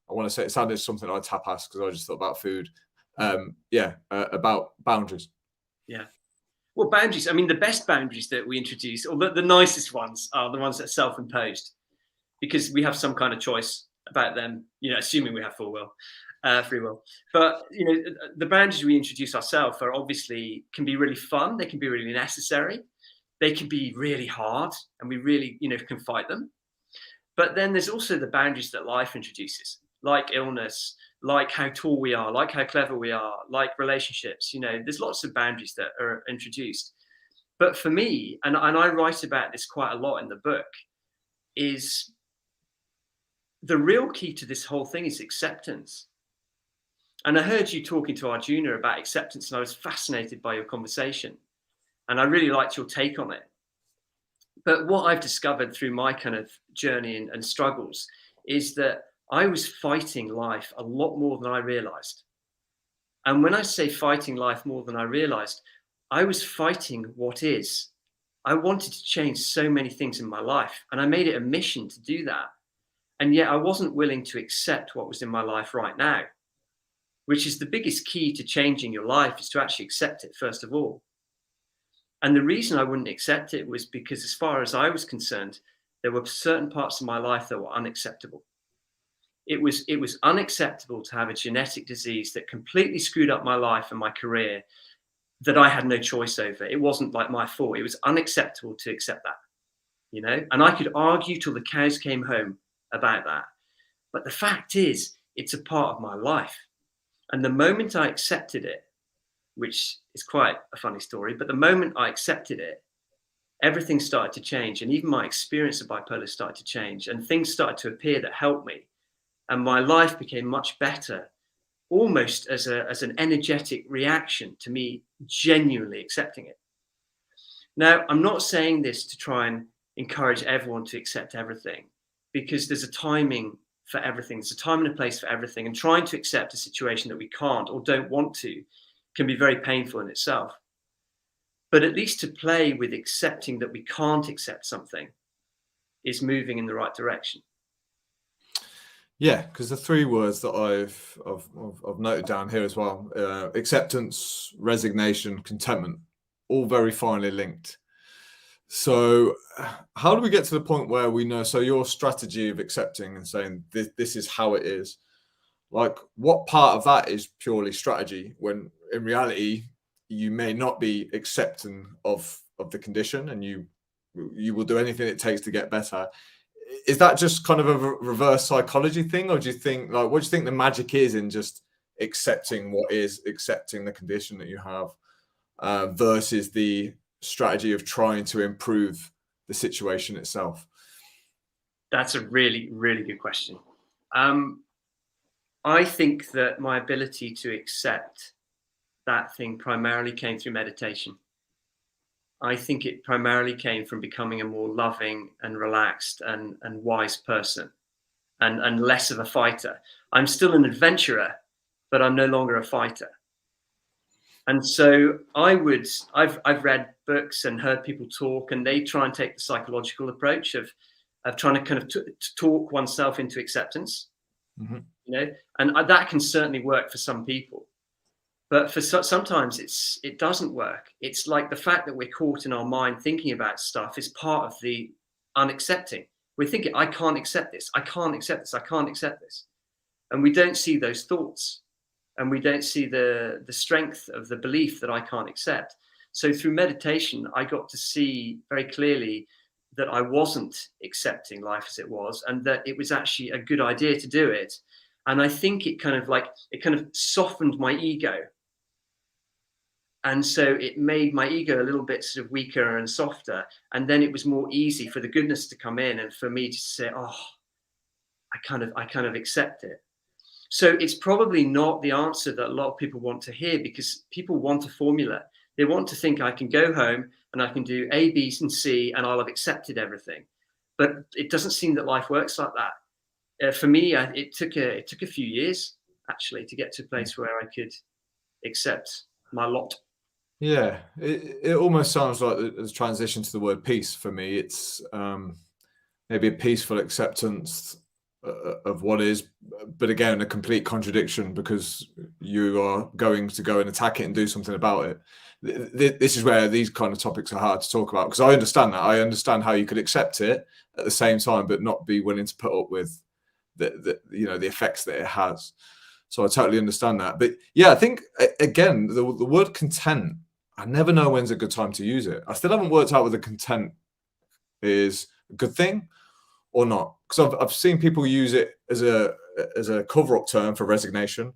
I want to say it sounded something like tapas, because I just thought about food. About boundaries. Yeah. Well, boundaries, I mean, the best boundaries that we introduce, or the nicest ones, are the ones that are self-imposed, because we have some kind of choice about them, you know, assuming we have free will. But, you know, the boundaries we introduce ourselves are obviously can be really fun. They can be really necessary. They can be really hard, and we really, you know, can fight them. But then there's also the boundaries that life introduces, like illness, like how tall we are, like how clever we are, like relationships. You know, there's lots of boundaries that are introduced. But for me, and I write about this quite a lot in the book, is the real key to this whole thing is acceptance. And I heard you talking to Arjuna about acceptance, and I was fascinated by your conversation. And I really liked your take on it. But what I've discovered through my kind of journey and struggles is that I was fighting life a lot more than I realized. And when I say fighting life more than I realized, I was fighting what is. I wanted to change so many things in my life, and I made it a mission to do that. And yet I wasn't willing to accept what was in my life right now, which is the biggest key to changing your life, is to actually accept it first of all. And the reason I wouldn't accept it was because, as far as I was concerned, there were certain parts of my life that were unacceptable. It was unacceptable to have a genetic disease that completely screwed up my life and my career, that I had no choice over. It wasn't like my fault. It was unacceptable to accept that, you know, and I could argue till the cows came home about that. But the fact is, it's a part of my life. And the moment I accepted it, which is quite a funny story, but the moment I accepted it, everything started to change. And even my experience of bipolar started to change, and things started to appear that helped me. And my life became much better, almost as an energetic reaction to me genuinely accepting it. Now, I'm not saying this to try and encourage everyone to accept everything, because there's a timing for everything. There's a time and a place for everything. And trying to accept a situation that we can't or don't want to can be very painful in itself. But at least to play with accepting that we can't accept something is moving in the right direction. Yeah, because the three words that I've noted down here as well, acceptance, resignation, contentment, all very finely linked. So how do we get to the point where we know, so your strategy of accepting and saying this is how it is, like what part of that is purely strategy, when in reality you may not be accepting of the condition, and you will do anything it takes to get better? Is that just kind of a reverse psychology thing, or do you think, like, what do you think the magic is in just accepting what is, accepting the condition that you have, versus the strategy of trying to improve the situation itself? That's a really, really good question. I think that my ability to accept that thing primarily came through meditation. I think it primarily came from becoming a more loving and relaxed and wise person, and less of a fighter. I'm still an adventurer, but I'm no longer a fighter. And so I've read books and heard people talk, and they try and take the psychological approach of trying to kind of talk oneself into acceptance, you know, and that can certainly work for some people. But for sometimes it doesn't work. It's like the fact that we're caught in our mind thinking about stuff is part of the unaccepting. We're thinking, I can't accept this. I can't accept this. I can't accept this. And we don't see those thoughts, and we don't see the strength of the belief that I can't accept. So through meditation, I got to see very clearly that I wasn't accepting life as it was, and that it was actually a good idea to do it. And I think it kind of softened my ego. And so it made my ego a little bit sort of weaker and softer. And then it was more easy for the goodness to come in, and for me to say, oh, I kind of accept it. So it's probably not the answer that a lot of people want to hear, because people want a formula. They want to think I can go home and I can do A, B, and C, and I'll have accepted everything. But it doesn't seem that life works like that. For me, it took a few years actually to get to a place where I could accept my lot. Yeah, it almost sounds like the transition to the word peace for me. It's maybe a peaceful acceptance of what is, but again, a complete contradiction because you are going to go and attack it and do something about it. This is where these kind of topics are hard to talk about, because I understand that. I understand how you could accept it at the same time, but not be willing to put up with the effects that it has. So I totally understand that. But yeah, I think again, the word content, I never know when's a good time to use it. I still haven't worked out whether content is a good thing or not, because I've seen people use it as a cover-up term for resignation.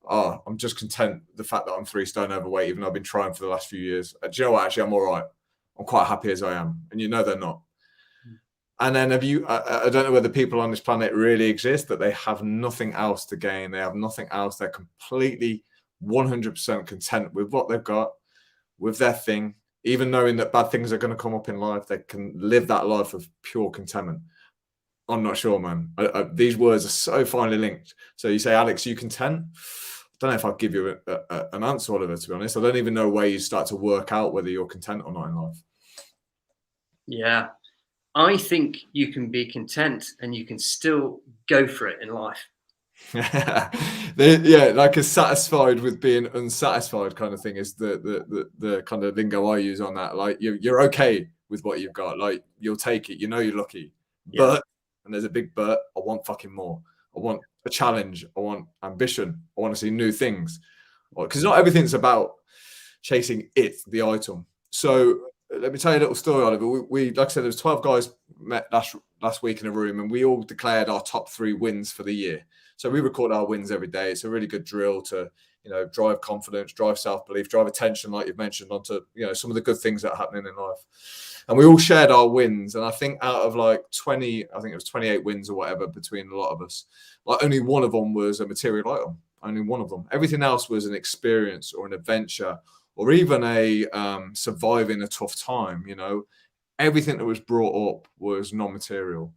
Oh, I'm just content with the fact that I'm 3 stone overweight, even though I've been trying for the last few years. Do you know what? Actually, I'm all right. I'm quite happy as I am. And they're not. And then I don't know whether people on this planet really exist, that they have nothing else to gain. They have nothing else. They're completely 100% content with what they've got, with their thing, even knowing that bad things are going to come up in life. They can live that life of pure contentment. I'm not sure, man. These words are so finely linked. So you say, Alex, you content? I don't know if I'll give you an answer, Oliver, to be honest. I don't even know where you start to work out whether you're content or not in life. Yeah. I think you can be content and you can still go for it in life. Yeah, like a satisfied with being unsatisfied kind of thing is the kind of lingo I use on that. Like you're okay with what you've got. Like you'll take it. You're lucky. Yeah. But, and there's a big but, I want fucking more. I want a challenge. I want ambition. I want to see new things. Because not everything's about chasing the item. So let me tell you a little story, Oliver. We like I said, there was 12 guys met last week in a room, and we all declared our top 3 wins for the year. So we record our wins every day. It's a really good drill to, drive confidence, drive self-belief, drive attention, like you've mentioned, onto, some of the good things that are happening in life. And we all shared our wins. And I think out of like 20, I think it was 28 wins or whatever between a lot of us, like only one of them was a material item. Only one of them. Everything else was an experience or an adventure, or even a surviving a tough time. Everything that was brought up was non-material.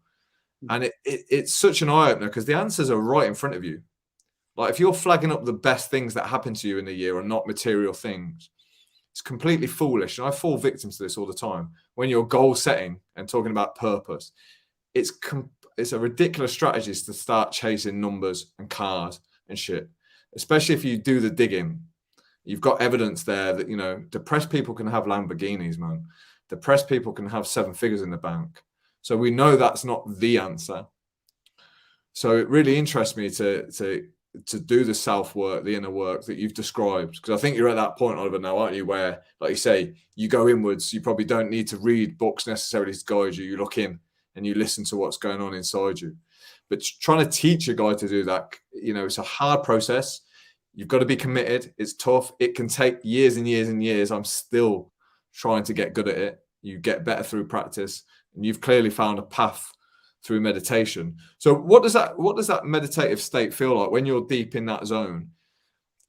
And it's such an eye-opener because the answers are right in front of you. Like if you're flagging up the best things that happen to you in the year are not material things, it's completely foolish. And I fall victim to this all the time. When you're goal setting and talking about purpose, it's a ridiculous strategy to start chasing numbers and cars and shit, especially if you do the digging. You've got evidence there that, depressed people can have Lamborghinis, man. Depressed people can have 7 figures in the bank. So we know that's not the answer. So it really interests me to do the self-work, the inner work that you've described. Because I think you're at that point, Oliver, now, aren't you, where, like you say, you go inwards. You probably don't need to read books necessarily to guide you. You look in and you listen to what's going on inside you. But trying to teach a guy to do that, it's a hard process. You've got to be committed. It's tough. It can take years and years and years. I'm still trying to get good at it. You get better through practice. And you've clearly found a path through meditation. So what does that meditative state feel like when you're deep in that zone?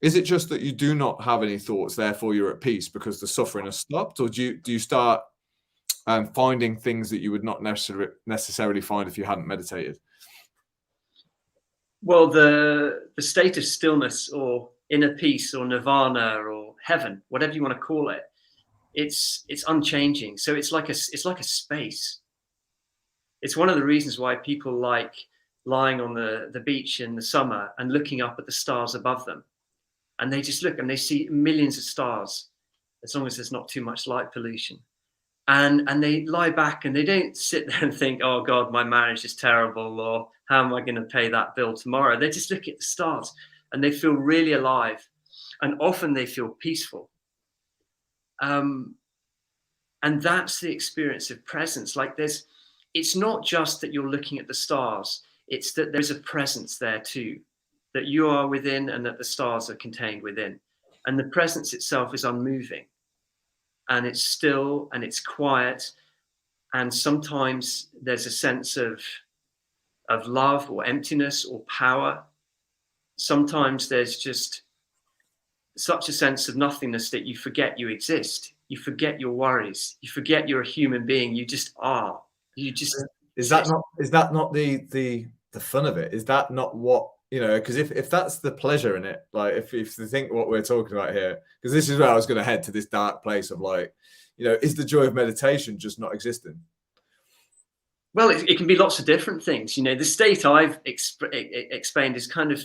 Is it just that you do not have any thoughts, therefore you're at peace because the suffering has stopped? Or do you start finding things that you would not necessarily find if you hadn't meditated? Well, the state of stillness or inner peace or nirvana or heaven, whatever you want to call it, it's unchanging. So it's like a space. It's one of the reasons why people like lying on the beach in the summer and looking up at the stars above them. And they just look and they see millions of stars, as long as there's not too much light pollution. And they lie back and they don't sit there and think, oh God, my marriage is terrible, or how am I going to pay that bill tomorrow? They just look at the stars and they feel really alive. And often they feel peaceful. And that's the experience of presence. It's not just that you're looking at the stars, it's that there's a presence there too, that you are within and that the stars are contained within. And the presence itself is unmoving. And it's still and it's quiet. And sometimes there's a sense of love or emptiness or power. Sometimes there's just such a sense of nothingness that you forget you exist. You forget your worries. You forget you're a human being. You just are. You just Is that not the fun of it? Is that not what, you know, because if that's the pleasure in it, like if you think what we're talking about here, because this is where I was going to head, to this dark place of like, you know, is the joy of meditation just not existing? Well, it can be lots of different things. You know, the state I've explained is kind of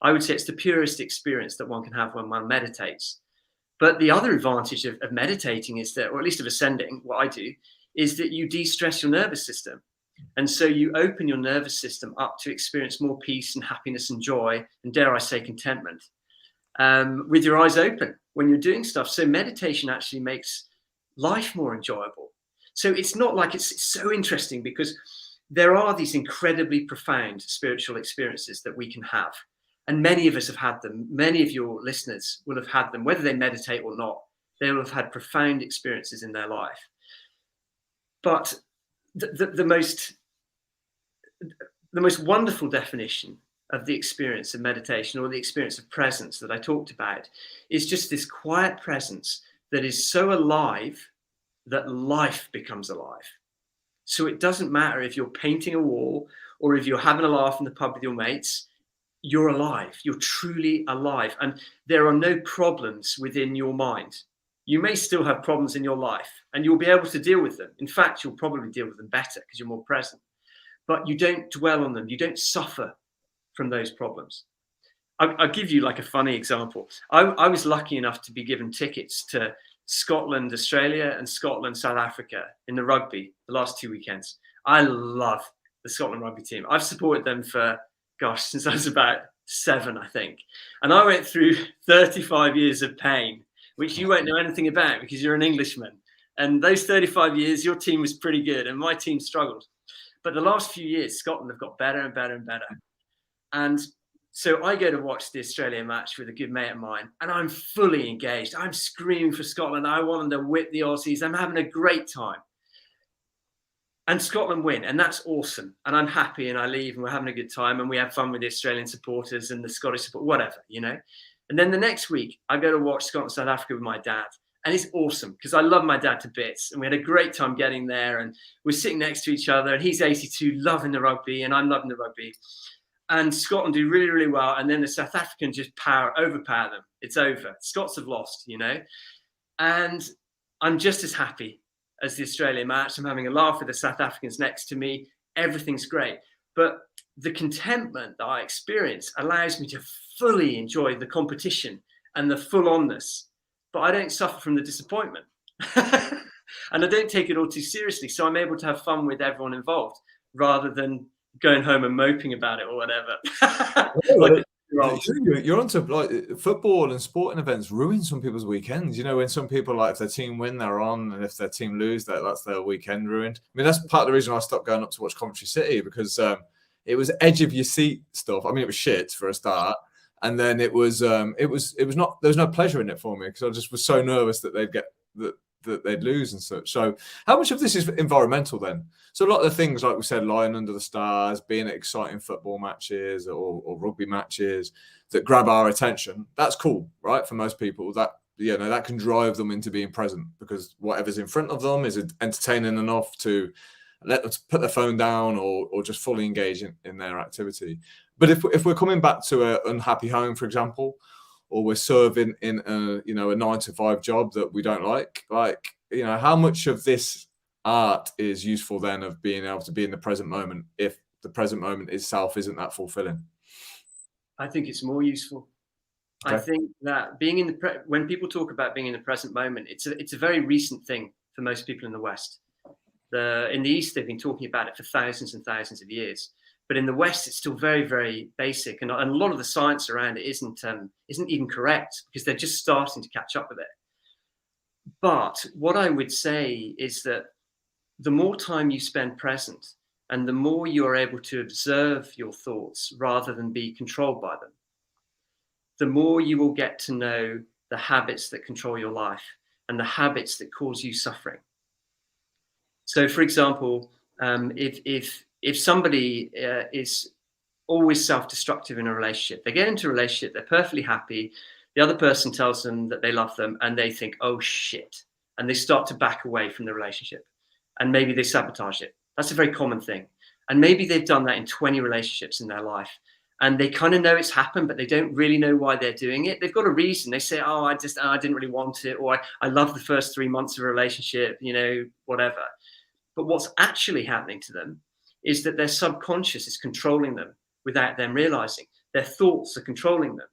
I would say it's the purest experience that one can have when one meditates. But the other advantage of meditating is that, or at least of ascending, what I do, is that you de-stress your nervous system. And so you open your nervous system up to experience more peace and happiness and joy, and dare I say contentment, with your eyes open when you're doing stuff. So meditation actually makes life more enjoyable. So it's not like it's so interesting, because there are these incredibly profound spiritual experiences that we can have. And many of us have had them. Many of your listeners will have had them, whether they meditate or not. They will have had profound experiences in their life. But the most wonderful definition of the experience of meditation, or the experience of presence that I talked about, is just this quiet presence that is so alive that life becomes alive. So it doesn't matter if you're painting a wall or if you're having a laugh in the pub with your mates. You're alive. You're truly alive. And there are no problems within your mind. You may still have problems in your life, and you'll be able to deal with them. In fact, you'll probably deal with them better because you're more present. But you don't dwell on them. You don't suffer from those problems. I'll give you like a funny example. I was lucky enough to be given tickets to Scotland, Australia, and Scotland, South Africa in the rugby the last 2 weekends. I love the Scotland rugby team. I've supported them for, since I was about 7, I think. And I went through 35 years of pain, which you won't know anything about because you're an Englishman. And those 35 years, your team was pretty good and my team struggled. But the last few years, Scotland have got better and better and better. And so I go to watch the Australia match with a good mate of mine, and I'm fully engaged. I'm screaming for Scotland. I want them to whip the Aussies. I'm having a great time. And Scotland win, and that's awesome. And I'm happy, and I leave, and we're having a good time, and we have fun with the Australian supporters and the Scottish support, whatever, you know. And then the next week, I go to watch Scotland, South Africa with my dad. And it's awesome because I love my dad to bits. And we had a great time getting there. And we're sitting next to each other. And he's 82, loving the rugby, and I'm loving the rugby. And Scotland do really, really well. And then the South Africans just overpower them. It's over. Scots have lost, you know. And I'm just as happy as the Australian match. I'm having a laugh with the South Africans next to me. Everything's great. But the contentment that I experience allows me to fully enjoy the competition and the full-onness. But I don't suffer from the disappointment. And I don't take it all too seriously. So I'm able to have fun with everyone involved rather than going home and moping about it or whatever. You're onto like football and sporting events ruin some people's weekends. You know, when some people, like, if their team win, they're on, and if their team lose, that's their weekend ruined. I mean, that's part of the reason I stopped going up to watch Coventry City, because it was edge of your seat stuff. I mean, it was shit for a start. And then it was not, there was no pleasure in it for me because I just was so nervous that that they'd lose and such. So how much of this is environmental then? So a lot of the things, like we said, lying under the stars, being at exciting football matches or rugby matches that grab our attention, that's cool, right? For most people, that, you know, that can drive them into being present because whatever's in front of them is entertaining enough to let them put their phone down or just fully engage in their activity. But if we're coming back to an unhappy home, for example, or we're serving in a 9-to-5 job that we don't like, you know, how much of this art is useful then of being able to be in the present moment if the present moment itself isn't that fulfilling? I think it's more useful. Okay. I think that being in when people talk about being in the present moment, it's a very recent thing for most people in the West. In the East, they've been talking about it for thousands and thousands of years. But in the West, it's still very, very basic. And a lot of the science around it isn't even correct because they're just starting to catch up with it. But what I would say is that the more time you spend present and the more you are able to observe your thoughts rather than be controlled by them, the more you will get to know the habits that control your life and the habits that cause you suffering. So, for example, if somebody is always self-destructive in a relationship, they get into a relationship, they're perfectly happy, The other person tells them that they love them and they think, oh shit. And they start to back away from the relationship. And maybe they sabotage it. That's a very common thing. And maybe they've done that in 20 relationships in their life. And they kind of know it's happened, but they don't really know why they're doing it. They've got a reason. They say, oh, I didn't really want it. Or I love the first 3 months of a relationship, whatever. But what's actually happening to them is that their subconscious is controlling them without them realizing. Their thoughts are controlling them.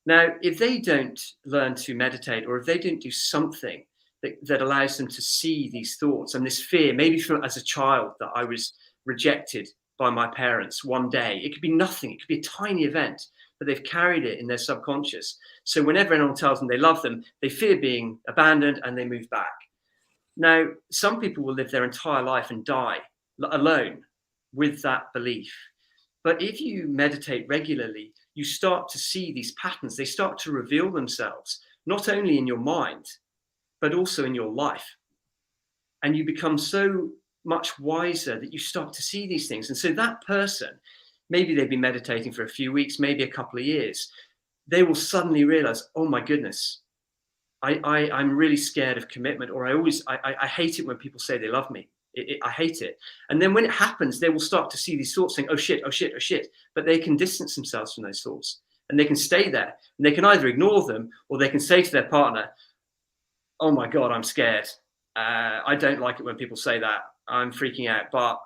Now, if they don't learn to meditate, or if they don't do something that allows them to see these thoughts and this fear, maybe as a child that I was rejected by my parents one day, it could be nothing, it could be a tiny event, but they've carried it in their subconscious. So whenever anyone tells them they love them, they fear being abandoned and they move back. Now, some people will live their entire life and die alone with that belief. But if you meditate regularly, you start to see these patterns. They start to reveal themselves, not only in your mind, but also in your life. And you become so much wiser that you start to see these things. And so that person, maybe they've been meditating for a few weeks, maybe a couple of years, they will suddenly realize, oh my goodness, I'm really scared of commitment, or I hate it when people say they love me. I hate it. And then when it happens, they will start to see these thoughts saying, oh shit, oh shit, oh shit. But they can distance themselves from those thoughts and they can stay there, and they can either ignore them or they can say to their partner, oh my God, I'm scared. I don't like it when people say that. I'm freaking out, but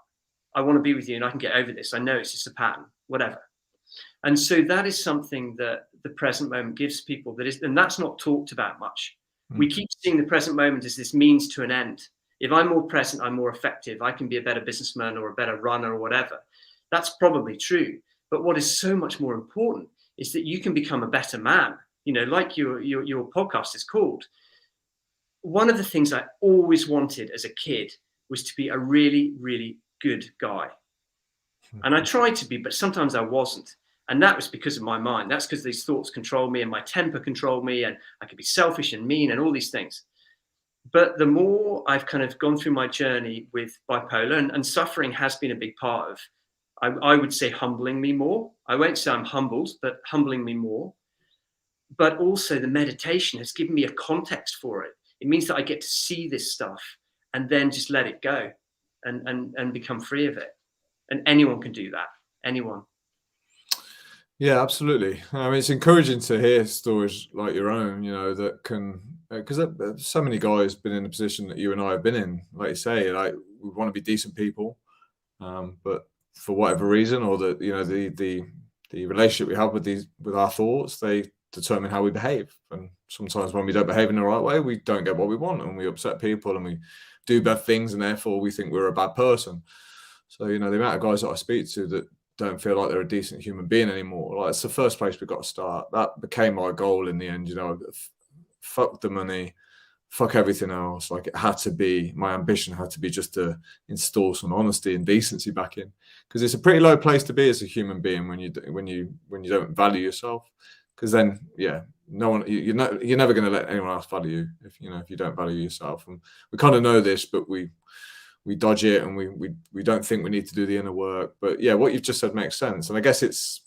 I want to be with you and I can get over this. I know it's just a pattern, whatever. And so that is something that the present moment gives people, and that's not talked about much. We keep seeing the present moment as this means to an end. If I'm more present, I'm more effective. I can be a better businessman or a better runner or whatever. That's probably true. But what is so much more important is that you can become a better man, like your podcast is called. One of the things I always wanted as a kid was to be a really, really good guy. And I tried to be, but sometimes I wasn't. And that was because of my mind. That's because these thoughts control me and my temper controlled me, and I could be selfish and mean and all these things. But the more I've kind of gone through my journey with bipolar, and suffering has been a big part of, I would say, humbling me more. I won't say I'm humbled, but humbling me more. But also the meditation has given me a context for it. It means that I get to see this stuff and then just let it go and become free of it. And anyone can do that. Anyone. Yeah, absolutely. I mean, it's encouraging to hear stories like your own, that can, because so many guys been in a position that you and I have been in. Like you say, like we want to be decent people, but for whatever reason, or the relationship we have with our thoughts, they determine how we behave. And sometimes when we don't behave in the right way, we don't get what we want, and we upset people, and we do bad things, and therefore we think we're a bad person. So the amount of guys that I speak to that don't feel like they're a decent human being anymore, like it's the first place we've got to start. That became my goal in the end. Fuck the money, fuck everything else. Like it had to be, my ambition had to be just to install some honesty and decency back in, because it's a pretty low place to be as a human being when you don't value yourself. Because then, no one, you're never going to let anyone else value you if you don't value yourself. And we kind of know this, but we dodge it, and we don't think we need to do the inner work. But yeah, what you've just said makes sense. And I guess it's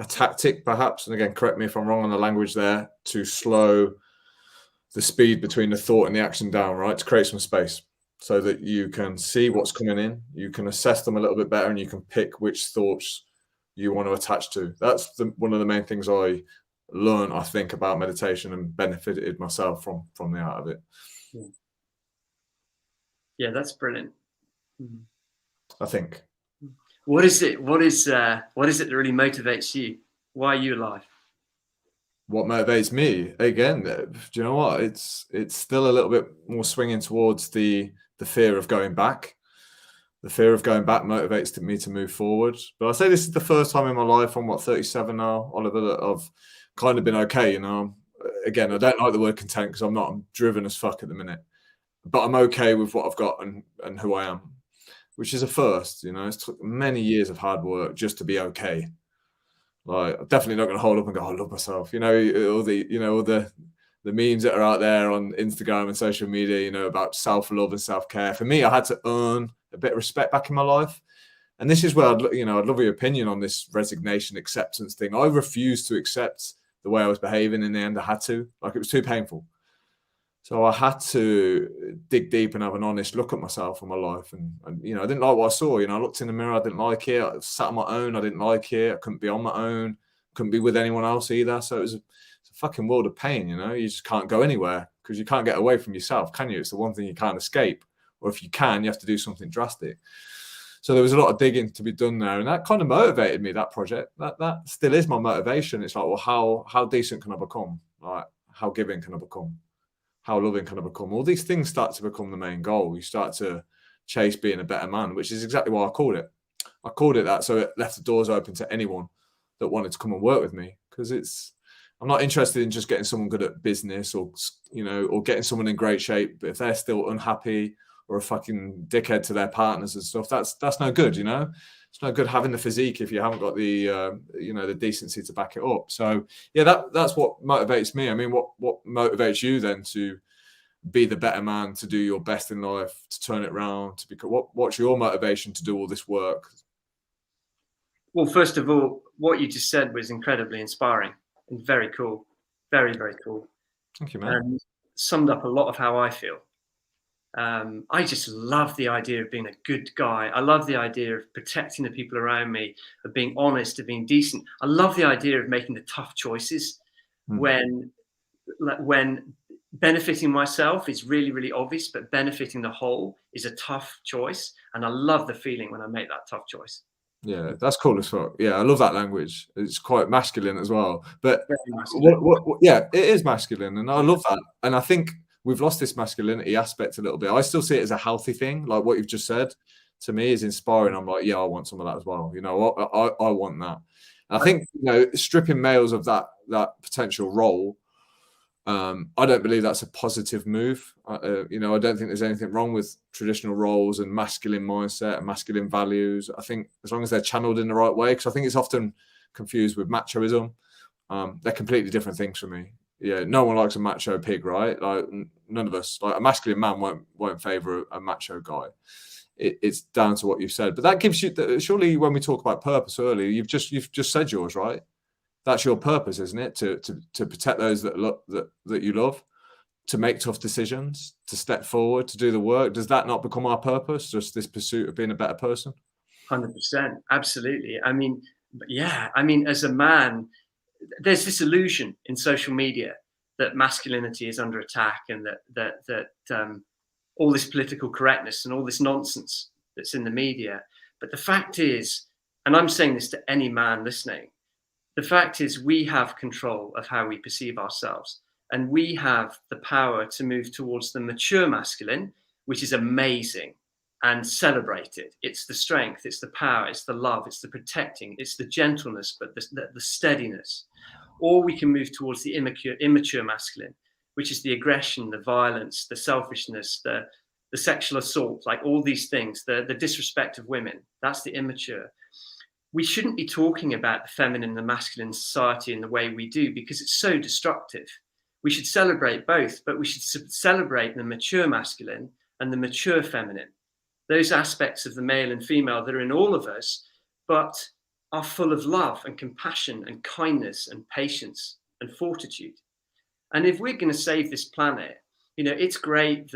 a tactic perhaps, and again, correct me if I'm wrong on the language there, to slow the speed between the thought and the action down, right? To create some space so that you can see what's coming in, you can assess them a little bit better, and you can pick which thoughts you want to attach to. That's one of the main things I learned, I think, about meditation and benefited myself from the out of it. Yeah, that's brilliant. I think. What is it that really motivates you? Why are you alive? What motivates me? Again, do you know what? It's still a little bit more swinging towards the fear of going back. The fear of going back motivates me to move forward. But I say this is the first time in my life, I'm 37 now, Oliver, that I've kind of been okay. Again, I don't like the word content because I'm driven as fuck at the minute. But I'm okay with what I've got and who I am, which is a first. It's took many years of hard work just to be okay. Like, I'm definitely not going to hold up and go, I love myself. All the memes that are out there on Instagram and social media, about self-love and self-care. For me, I had to earn a bit of respect back in my life. And this is where I'd love your opinion on this resignation acceptance thing. I refuse to accept the way I was behaving. In the end, I had to. Like, it was too painful. So I had to dig deep and have an honest look at myself and my life. And you know, I didn't like what I saw. You know, I looked in the mirror, I didn't like it. I sat on my own, I didn't like it. I couldn't be on my own, couldn't be with anyone else either. So it's a fucking world of pain, you know. You just can't go anywhere because you can't get away from yourself, can you? It's the one thing you can't escape. Or if you can, you have to do something drastic. So there was a lot of digging to be done there. And that kind of motivated me, that project. That still is my motivation. It's like, well, how decent can I become? Like, how giving can I become? How loving can I become? All these things start to become the main goal. You start to chase being a better man, which is exactly why I called it. I called it that so it left the doors open to anyone that wanted to come and work with me, because I'm not interested in just getting someone good at business or, you know, or getting someone in great shape. But if they're still unhappy or a fucking dickhead to their partners and stuff, that's no good, you know. It's no good having the physique if you haven't got the you know, the decency to back it up. So yeah, that's what motivates me. I mean, what motivates you then to be the better man, to do your best in life, to turn it around, to become what's your motivation to do all this work? Well, first of all, what you just said was incredibly inspiring and very cool. Very, very cool. Thank you, man. And summed up a lot of how I feel. I just love the idea of being a good guy. I love the idea of protecting the people around me, of being honest, of being decent. I love the idea of making the tough choices when benefiting myself is really, really obvious, but benefiting the whole is a tough choice. And I love the feeling when I make that tough choice. Yeah, that's cool as fuck. Yeah, I love that language. It's quite masculine as well. But yeah, it is masculine, and I love that. And I think we've lost this masculinity aspect a little bit. I still see it as a healthy thing. Like what you've just said to me is inspiring. I'm like, yeah, I want some of that as well. You know, I want that. And I think, you know, stripping males of that potential role, I don't believe that's a positive move. You know, I don't think there's anything wrong with traditional roles and masculine mindset and masculine values. I think as long as they're channeled in the right way, because I think it's often confused with machoism. They're completely different things for me. Yeah, no one likes a macho pig, right? Like none of us. Like a masculine man won't favor a macho guy. It's down to what you've said. But that gives you surely when we talk about purpose earlier, you've just said yours, right? That's your purpose, isn't it? To protect those that you love, to make tough decisions, to step forward, to do the work. Does that not become our purpose? Just this pursuit of being a better person? 100%, absolutely. I mean, yeah. I mean, as a man, there's this illusion in social media that masculinity is under attack, and that all this political correctness and all this nonsense that's in the media. But the fact is, and I'm saying this to any man listening, the fact is we have control of how we perceive ourselves, and we have the power to move towards the mature masculine, which is amazing and celebrated. It's the strength, it's the power, it's the love, it's the protecting, it's the gentleness, but the steadiness. Or we can move towards the immature masculine, which is the aggression, the violence, the selfishness, the sexual assault, like all these things, the disrespect of women. That's the immature. We shouldn't be talking about the feminine and the masculine society in the way we do, because it's so destructive. We should celebrate both, but we should celebrate the mature masculine and the mature feminine. Those aspects of the male and female that are in all of us, but are full of love and compassion and kindness and patience and fortitude. And if we're going to save this planet, you know, it's great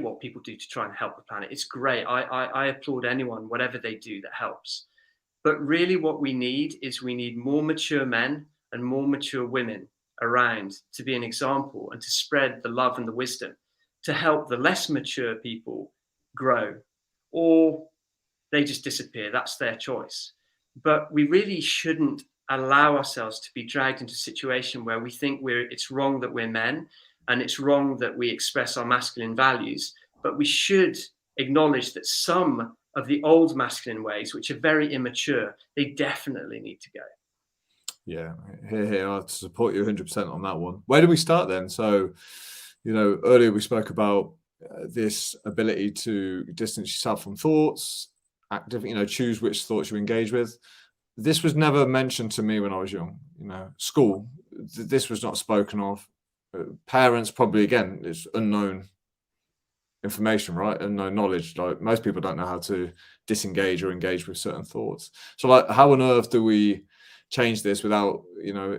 what people do to try and help the planet. It's great. I applaud anyone, whatever they do that helps. But really what we need more mature men and more mature women around to be an example and to spread the love and the wisdom to help the less mature people grow, or they just disappear. That's their choice. But we really shouldn't allow ourselves to be dragged into a situation where we think it's wrong that we're men and it's wrong that we express our masculine values. But we should acknowledge that some of the old masculine ways, which are very immature, they definitely need to go. Yeah, here, I support you 100% on that one. Where do we start then? So, you know, earlier we spoke about this ability to distance yourself from thoughts, active, you know, choose which thoughts you engage with. This was never mentioned to me when I was young. You know, school, this was not spoken of. Parents probably, again, it's unknown information, right? Unknown knowledge. Like most people don't know how to disengage or engage with certain thoughts. So, like, how on earth do we change this without, you know,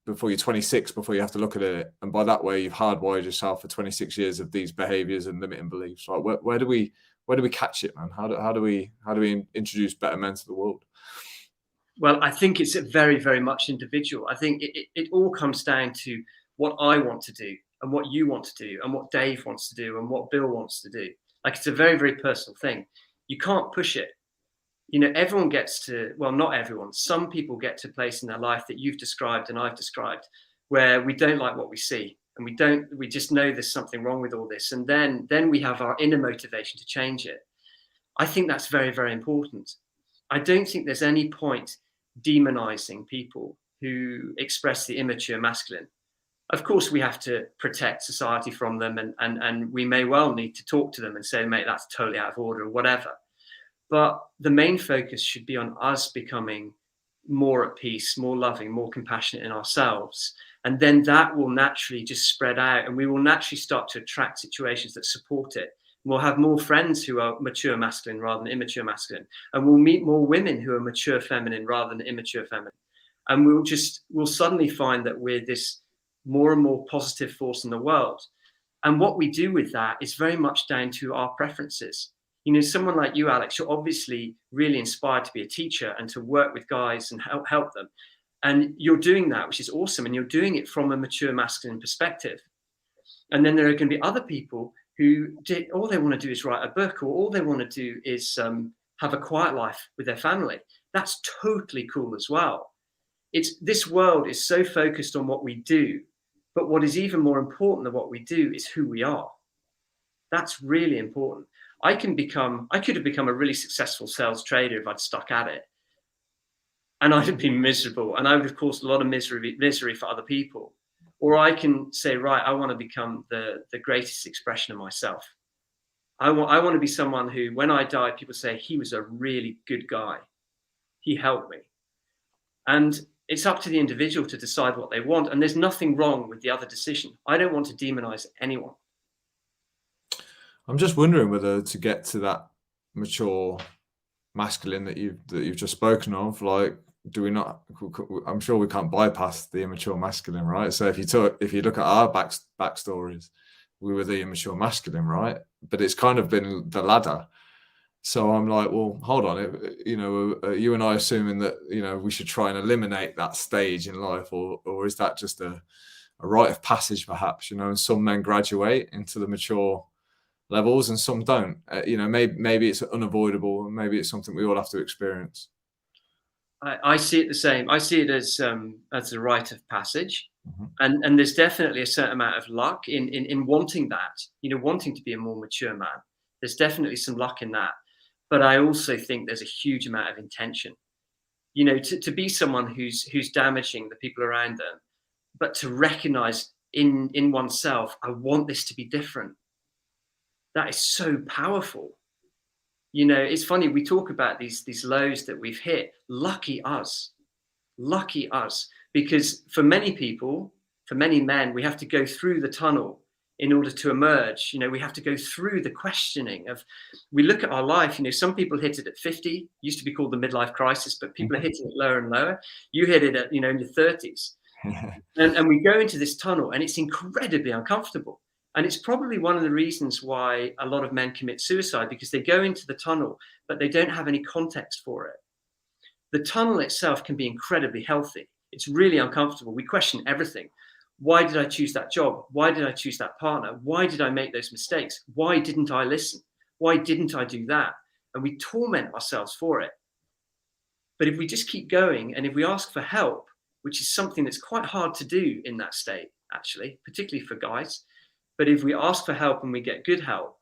before you're 26 before you have to look at it, and by that way you've hardwired yourself for 26 years of these behaviors and limiting beliefs. Like where do we catch it, man? How do we introduce better men to the world? Well, I think it's very, very much individual. I think it all comes down to what I want to do and what you want to do and what Dave wants to do and what Bill wants to do. Like, it's a very, very personal thing. You can't push it. You know, everyone gets to, well, not everyone, some people get to a place in their life that you've described and I've described, where we don't like what we see, and we just know there's something wrong with all this. And then we have our inner motivation to change it. I think that's very, very important. I don't think there's any point demonizing people who express the immature masculine. Of course, we have to protect society from them, and we may well need to talk to them and say, mate, that's totally out of order or whatever. But the main focus should be on us becoming more at peace, more loving, more compassionate in ourselves. And then that will naturally just spread out, and we will naturally start to attract situations that support it. We'll have more friends who are mature masculine rather than immature masculine. And we'll meet more women who are mature feminine rather than immature feminine. And we'll suddenly find that we're this more and more positive force in the world. And what we do with that is very much down to our preferences. You know, someone like you, Alex, you're obviously really inspired to be a teacher and to work with guys and help them. And you're doing that, which is awesome. And you're doing it from a mature masculine perspective. And then there are going to be other people who all they want to do is write a book, or all they want to do is have a quiet life with their family. That's totally cool as well. This world is so focused on what we do, but what is even more important than what we do is who we are. That's really important. I could have become a really successful sales trader if I'd stuck at it. And I'd have been miserable, and I would have caused a lot of misery for other people. Or I can say, right, I want to become the greatest expression of myself. I want to be someone who, when I die, people say, he was a really good guy. He helped me. And it's up to the individual to decide what they want. And there's nothing wrong with the other decision. I don't want to demonize anyone. I'm just wondering whether to get to that mature masculine that you've just spoken of, like, do we not? I'm sure we can't bypass the immature masculine, right? So if you look at our backstories, we were the immature masculine, right? But it's kind of been the ladder. So I'm like, well, hold on, you and I assuming that we should try and eliminate that stage in life, or is that just a rite of passage, perhaps? And some men graduate into the mature levels and some don't. Maybe it's unavoidable, and maybe it's something we all have to experience. I see it the same. I see it as a rite of passage, and there's definitely a certain amount of luck in wanting that. Wanting to be a more mature man. There's definitely some luck in that, but I also think there's a huge amount of intention. To be someone who's damaging the people around them, but to recognize in oneself, I want this to be different. That is so powerful. It's funny, we talk about these lows that we've hit. Lucky us, because for many people, for many men, we have to go through the tunnel in order to emerge. We have to go through the questioning of, we look at our life, some people hit it at 50, used to be called the midlife crisis, but people are hitting it lower and lower. You hit it at, in your 30s. and we go into this tunnel, and it's incredibly uncomfortable. And it's probably one of the reasons why a lot of men commit suicide, because they go into the tunnel, but they don't have any context for it. The tunnel itself can be incredibly healthy. It's really uncomfortable. We question everything. Why did I choose that job? Why did I choose that partner? Why did I make those mistakes? Why didn't I listen? Why didn't I do that? And we torment ourselves for it. But if we just keep going, and if we ask for help, which is something that's quite hard to do in that state, actually, particularly for guys, but if we ask for help and we get good help,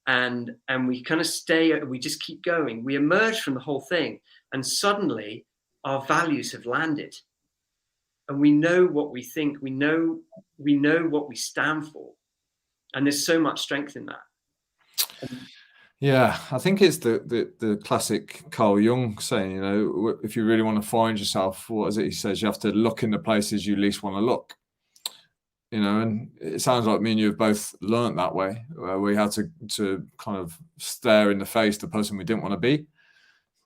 and we kind of we just keep going, we emerge from the whole thing, and suddenly our values have landed, and we know what we think, we know what we stand for, and there's so much strength in that. Yeah, I think it's the classic Carl Jung saying, if you really want to find yourself, what is it he says? You have to look in the places you least want to look. And it sounds like me and you have both learned that way, where we had to kind of stare in the face the person we didn't want to be.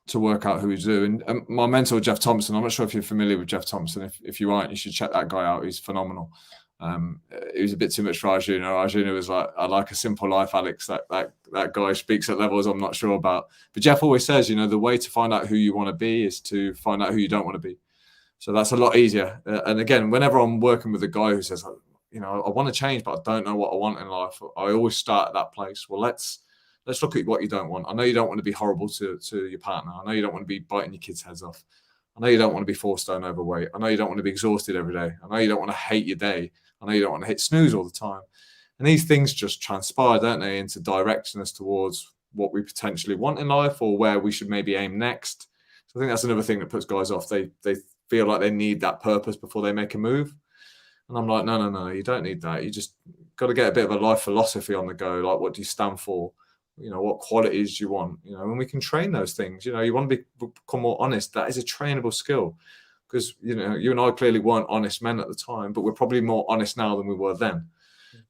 to work out who he's doing. And my mentor, Jeff Thompson, I'm not sure if you're familiar with Jeff Thompson. If you aren't, you should check that guy out. He's phenomenal. He was a bit too much for Arjuna. Arjuna was like, I like a simple life, Alex. That guy speaks at levels I'm not sure about. But Jeff always says, the way to find out who you want to be is to find out who you don't want to be. So that's a lot easier. And again, whenever I'm working with a guy who says, I want to change, but I don't know what I want in life, I always start at that place. Well, let's look at what you don't want. I know you don't want to be horrible to your partner. I know you don't want to be biting your kids' heads off. I know you don't want to be 4 stone overweight. I know you don't want to be exhausted every day. I know you don't want to hate your day. I know you don't want to hit snooze all the time. And these things just transpire, don't they, into directing us towards what we potentially want in life or where we should maybe aim next. So I think that's another thing that puts guys off. They feel like they need that purpose before they make a move. And I'm like, no, you don't need that. You just got to get a bit of a life philosophy on the go. Like, what do you stand for? What qualities do you want? And we can train those things. You want to become more honest. That is a trainable skill because, you and I clearly weren't honest men at the time, but we're probably more honest now than we were then.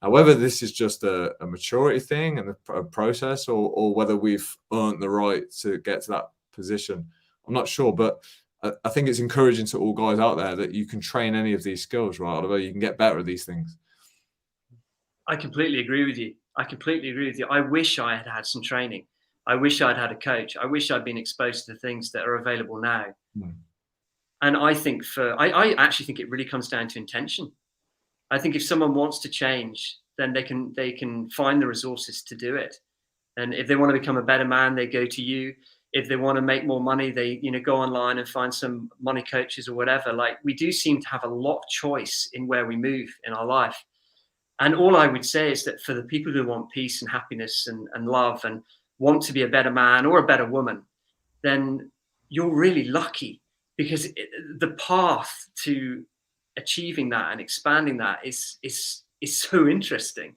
Now, whether this is just a maturity thing and a process or whether we've earned the right to get to that position, I'm not sure. But I think it's encouraging to all guys out there that you can train any of these skills, right? Oliver, you can get better at these things. I completely agree with you. I wish I had had some training. I wish I'd had a coach. I wish I'd been exposed to the things that are available now. And I think I actually think it really comes down to intention. I think if someone wants to change, then they can find the resources to do it. And if they want to become a better man, they go to you. If they want to make more money, they go online and find some money coaches or whatever. Like, we do seem to have a lot of choice in where we move in our life. And all I would say is that for the people who want peace and happiness and love and want to be a better man or a better woman, then you're really lucky, because the path to achieving that and expanding that is so interesting.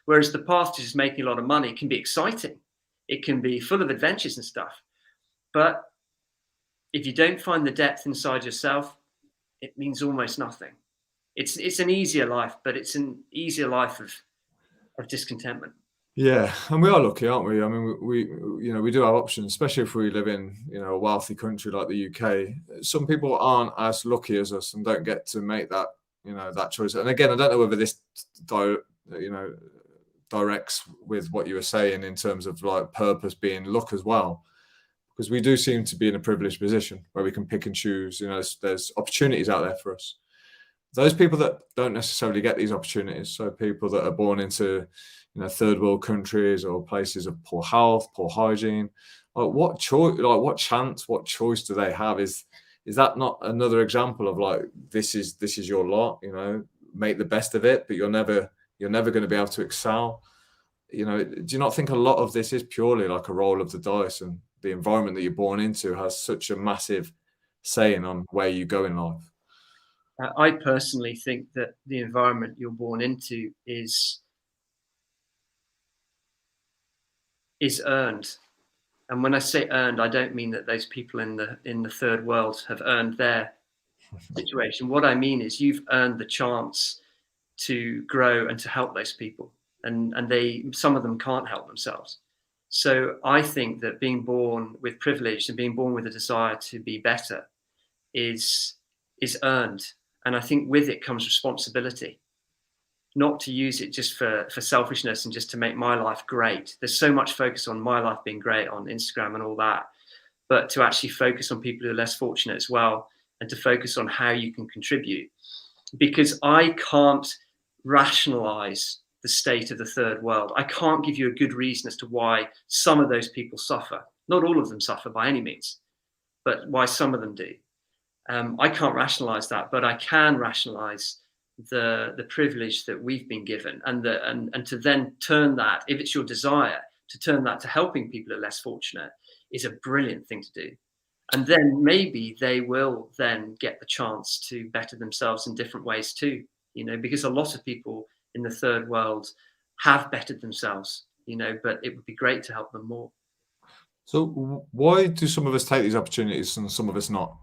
Whereas the path to just making a lot of money can be exciting. It can be full of adventures and stuff. But if you don't find the depth inside yourself, it means almost nothing. It's an easier life, but it's an easier life of discontentment. Yeah, and we are lucky, aren't we? I mean, we do have options, especially if we live in a wealthy country like the UK. Some people aren't as lucky as us and don't get to make that that choice. And again, I don't know whether this directs with what you were saying in terms of like purpose being luck as well, because we do seem to be in a privileged position where we can pick and choose. There's opportunities out there for us. Those people that don't necessarily get these opportunities, so people that are born into third world countries or places of poor health, poor hygiene, what choice do they have? Is that not another example of like, this is your lot, make the best of it, but you're never going to be able to excel. Do you not think a lot of this is purely like a roll of the dice, and the environment that you're born into has such a massive saying on where you go in life? I personally think that the environment you're born into is earned. And when I say earned, I don't mean that those people in the third world have earned their situation. What I mean is you've earned the chance to grow and to help those people. And some of them can't help themselves. So I think that being born with privilege and being born with a desire to be better is earned. And I think with it comes responsibility, not to use it just for selfishness and just to make my life great. There's so much focus on my life being great on Instagram and all that, but to actually focus on people who are less fortunate as well, and to focus on how you can contribute. Because I can't rationalize the state of the third world. I can't give you a good reason as to why some of those people suffer. Not all of them suffer by any means, but why some of them do. I can't rationalize that, but I can rationalize the privilege that we've been given, and to then turn that, if it's your desire, to turn that to helping people who are less fortunate, is a brilliant thing to do. And then maybe they will then get the chance to better themselves in different ways too, because a lot of people in the third world have bettered themselves, but it would be great to help them more. So why do some of us take these opportunities and some of us not?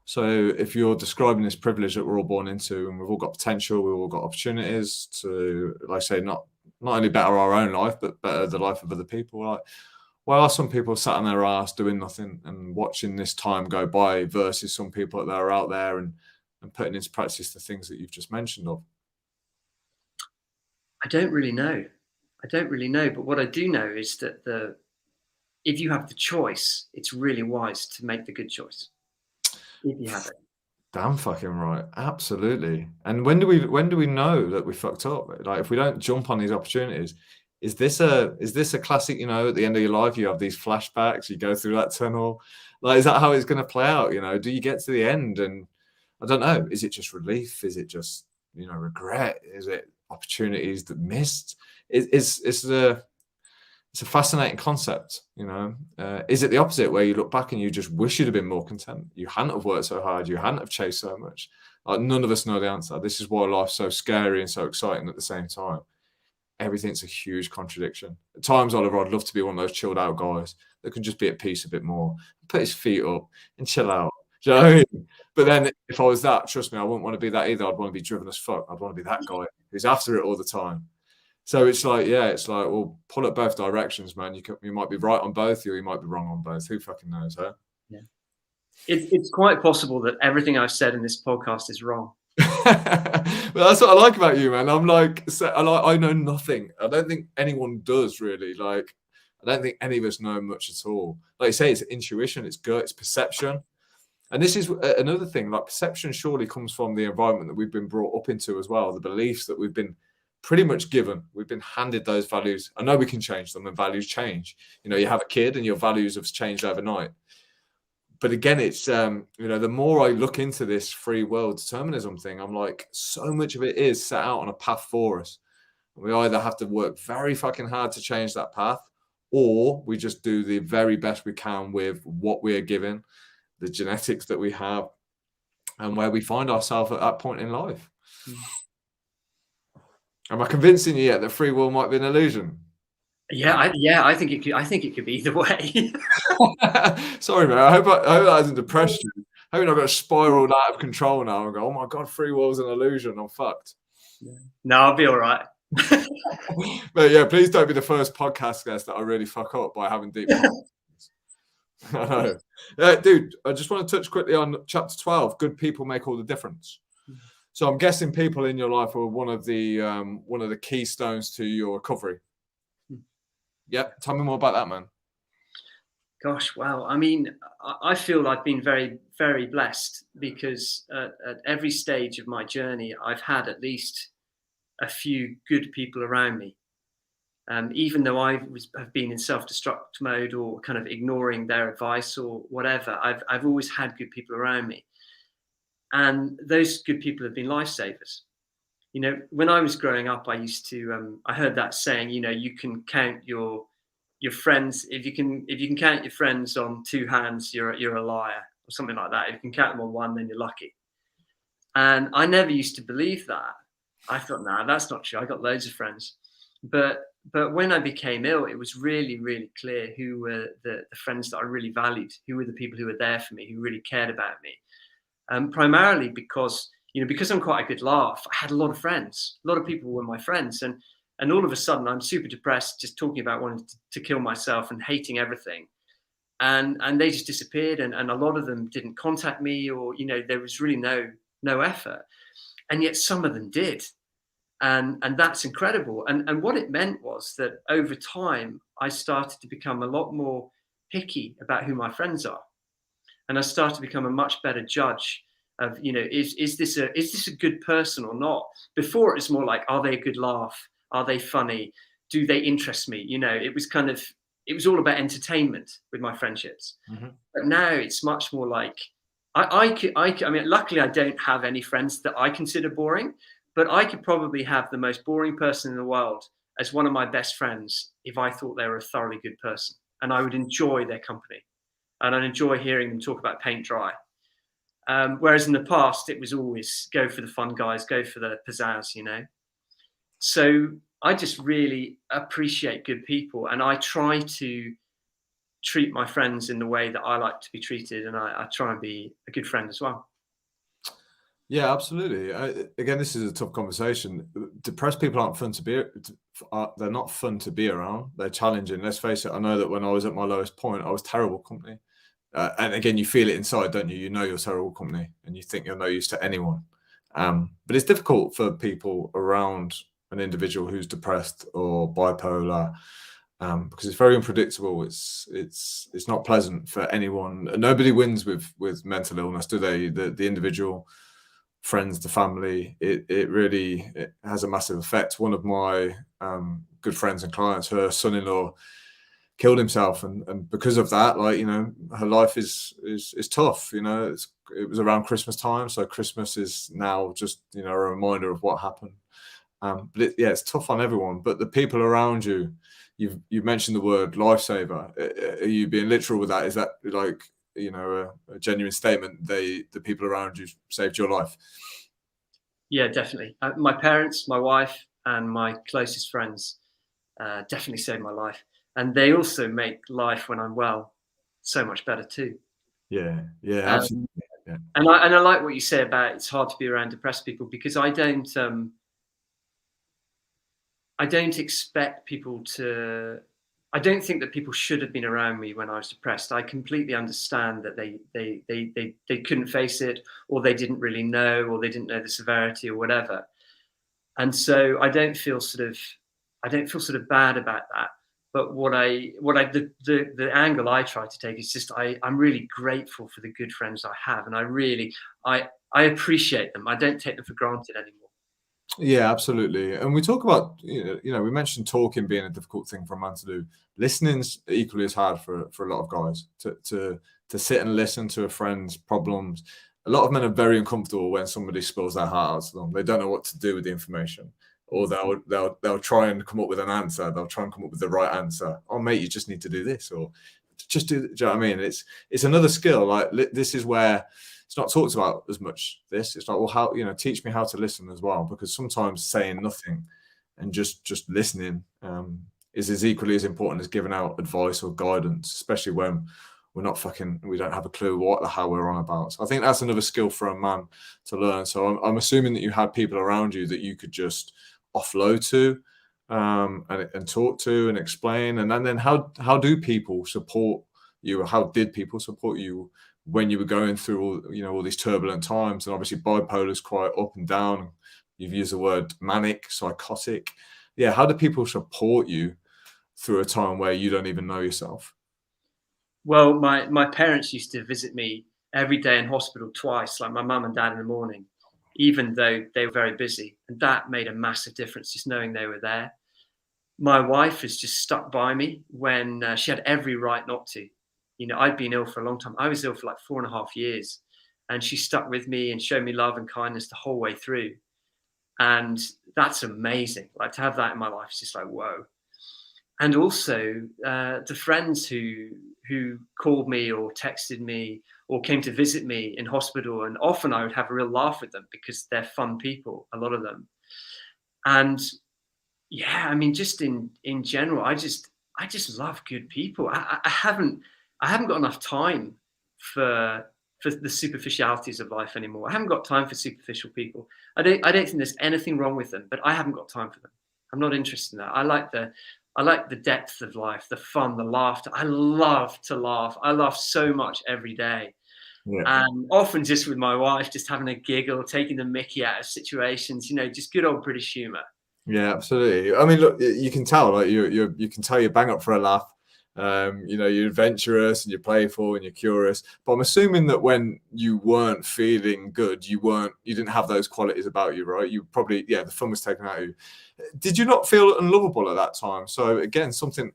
So if you're describing this privilege that we're all born into, and we've all got potential, we've all got opportunities to, like I say, not only better our own life, but better the life of other people, like, why are some people sat on their ass doing nothing and watching this time go by versus some people that are out there and putting into practice the things that you've just mentioned of? I don't really know. But what I do know is that if you have the choice, it's really wise to make the good choice if you have it. Damn fucking right. Absolutely. And when do we know that we fucked up? Like, if we don't jump on these opportunities, is this a classic, you know, at the end of your life, you have these flashbacks, you go through that tunnel. Like, is that how it's going to play out? You know, do you get to the end and I don't know, is it just relief? Is it just, you know, regret? Is it opportunities that missed? It's a fascinating concept, you know. Is it the opposite, where you look back and you just wish you'd have been more content? You hadn't have worked so hard. You hadn't have chased so much. Like, none of us know the answer. This is why life's so scary and so exciting at the same time. Everything's a huge contradiction. At times, Oliver, I'd love to be one of those chilled out guys that can just be at peace a bit more, put his feet up and chill out. Do you know what I mean? But then if I was that, trust me, I wouldn't want to be that either. I'd want to be driven as fuck. I'd want to be that guy who's after it all the time. So it's like, well, pull it both directions, man. You might be right on both, or you might be wrong on both. Who fucking knows, huh? Yeah. It's quite possible that everything I've said in this podcast is wrong. Well, that's what I like about you, man. I'm like, I know nothing. I don't think anyone does really. Like, I don't think any of us know much at all. Like you say, it's intuition, it's gut, it's perception. And this is another thing. Like, perception surely comes from the environment that we've been brought up into as well, the beliefs that we've been pretty much given. We've been handed those values. I know we can change them, and values change. You know, you have a kid and your values have changed overnight. But again, it's, you know, the more I look into this free will determinism thing, I'm like, so much of it is set out on a path for us. We either have to work very fucking hard to change that path, or we just do the very best we can with what we are given, the genetics that we have, and where we find ourselves at that point in life. Am I convincing you yet that free will might be an illusion? Yeah, I think it could be either way. Sorry, man. I hope that hasn't depressed you. I hope I've got spiraled out of control now and go, oh my God, free will's an illusion. I'm fucked. No, I'll be all right. But yeah, please don't be the first podcast guest that I really fuck up by having deep conversations. I know. Dude, I just want to touch quickly on chapter 12. Good people make all the difference. So I'm guessing people in your life were one of the keystones to your recovery. Yeah, tell me more about that, man. Gosh, wow. I mean, I feel I've been very, very blessed because at every stage of my journey, I've had at least a few good people around me. Even though have been in self-destruct mode or kind of ignoring their advice or whatever, I've always had good people around me. And those good people have been lifesavers. You know, when I was growing up, I used to, I heard that saying, you know, you can count your friends. If you can count your friends on two hands, you're a liar, or something like that. If you can count them on one, then you're lucky. And I never used to believe that. I thought, nah, that's not true. I got loads of friends. But when I became ill, it was really, really clear who were the friends that I really valued, who were the people who were there for me, who really cared about me. Primarily because I'm quite a good laugh, I had a lot of friends. A lot of people were my friends. And all of a sudden, I'm super depressed, just talking about wanting to kill myself and hating everything. And they just disappeared. And a lot of them didn't contact me, or, you know, there was really no effort. And yet some of them did. And that's incredible. And what it meant was that over time, I started to become a lot more picky about who my friends are. And I started to become a much better judge of, you know, is this a good person or not? Before it was more like, are they a good laugh? Are they funny? Do they interest me? You know, it was all about entertainment with my friendships. Mm-hmm. But now it's much more like, I mean, luckily I don't have any friends that I consider boring, but I could probably have the most boring person in the world as one of my best friends if I thought they were a thoroughly good person, and I would enjoy their company. And I'd enjoy hearing them talk about paint dry. Whereas in the past, it was always go for the fun guys, go for the pizzazz, you know. So I just really appreciate good people. And I try to treat my friends in the way that I like to be treated. And I try and be a good friend as well. Yeah, absolutely. Again, this is a tough conversation. Depressed people aren't fun they're not fun to be around. They're challenging. Let's face it. I know that when I was at my lowest point, I was terrible company. And again, you feel it inside, don't you? You know you're terrible company, and you think you're no use to anyone. But it's difficult for people around an individual who's depressed or bipolar, because it's very unpredictable. It's not pleasant for anyone. Nobody wins with mental illness, do they? The individual, friends, the family. It really has a massive effect. One of my good friends and clients, her son-in-law killed himself, and because of that, like, you know, her life is tough. You know, it was around Christmas time, so Christmas is now just, you know, a reminder of what happened. But it's tough on everyone. But the people around you, you've mentioned the word lifesaver. Are you being literal with that? Is that, like, you know, a genuine statement? The people around you saved your life? Yeah, definitely. My parents, my wife, and my closest friends definitely saved my life. And they also make life when I'm well so much better too. Yeah, absolutely. Yeah. And I like what you say about it's hard to be around depressed people, because I don't expect people to. I don't think that people should have been around me when I was depressed. I completely understand that they couldn't face it, or they didn't really know, or they didn't know the severity or whatever. And so I don't feel sort of bad about that. But the angle I try to take is just I'm really grateful for the good friends I have, and I appreciate them. I don't take them for granted anymore. Yeah, absolutely. And we talk about, you know, we mentioned talking being a difficult thing for a man to do. Listening's equally as hard for a lot of guys to sit and listen to a friend's problems. A lot of men are very uncomfortable when somebody spills their heart out to them. They don't know what to do with the information, or they'll try and come up with an answer. They'll try and come up with the right answer. Oh, mate, you just need to do this, or just do. Do you know what I mean? It's another skill. Like, this is where it's not talked about as much. It's like, well, how, you know, teach me how to listen as well, because sometimes saying nothing and just listening is as equally as important as giving out advice or guidance, especially when we don't have a clue what the hell we're on about. So I think that's another skill for a man to learn. So I'm assuming that you had people around you that you could just offload to, and talk to and explain. And then how do people support you, or how did people support you when you were going through all these turbulent times? And obviously bipolar is quite up and down. You've used the word manic, psychotic. Yeah, how do people support you through a time where you don't even know yourself? Well, my parents used to visit me every day in hospital twice, like my mum and dad in the morning, even though they were very busy. And that made a massive difference, just knowing they were there. My wife has just stuck by me when she had every right not to. You know, I'd been ill for a long time. I was ill for like 4.5 years, and she stuck with me and showed me love and kindness the whole way through. And that's amazing. Like, to have that in my life is just like, whoa. And also the friends who called me or texted me or came to visit me in hospital, and often I would have a real laugh with them because they're fun people, a lot of them. And yeah, I mean, just in general, I just love good people. I haven't got enough time for the superficialities of life anymore. I haven't got time for superficial people. I don't think there's anything wrong with them, but I haven't got time for them. I'm not interested in that. I like the depth of life, the fun, the laughter. I love to laugh. I laugh so much every day. Yeah. And often just with my wife, just having a giggle, taking the mickey out of situations, you know, just good old British humour. Yeah, absolutely. I mean, look, you can tell, like, you can tell you bang up for a laugh. You know, you're adventurous and you're playful and you're curious. But I'm assuming that when you weren't feeling good, you didn't have those qualities about you, right? You probably, the fun was taken out of you. Did you not feel unlovable at that time? So again, something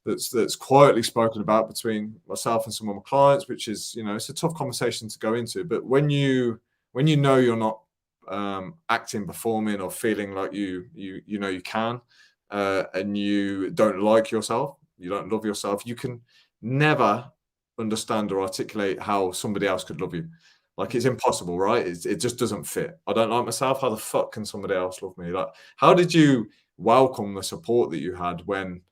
that's quietly spoken about between myself and some of my clients, which is, you know, it's a tough conversation to go into. But when you know you're not acting, performing, or feeling like you know you can, and you don't like yourself, you don't love yourself, you can never understand or articulate how somebody else could love you. Like, it's impossible, right? It just doesn't fit. I don't like myself. How the fuck can somebody else love me? Like, how did you welcome the support that you had when,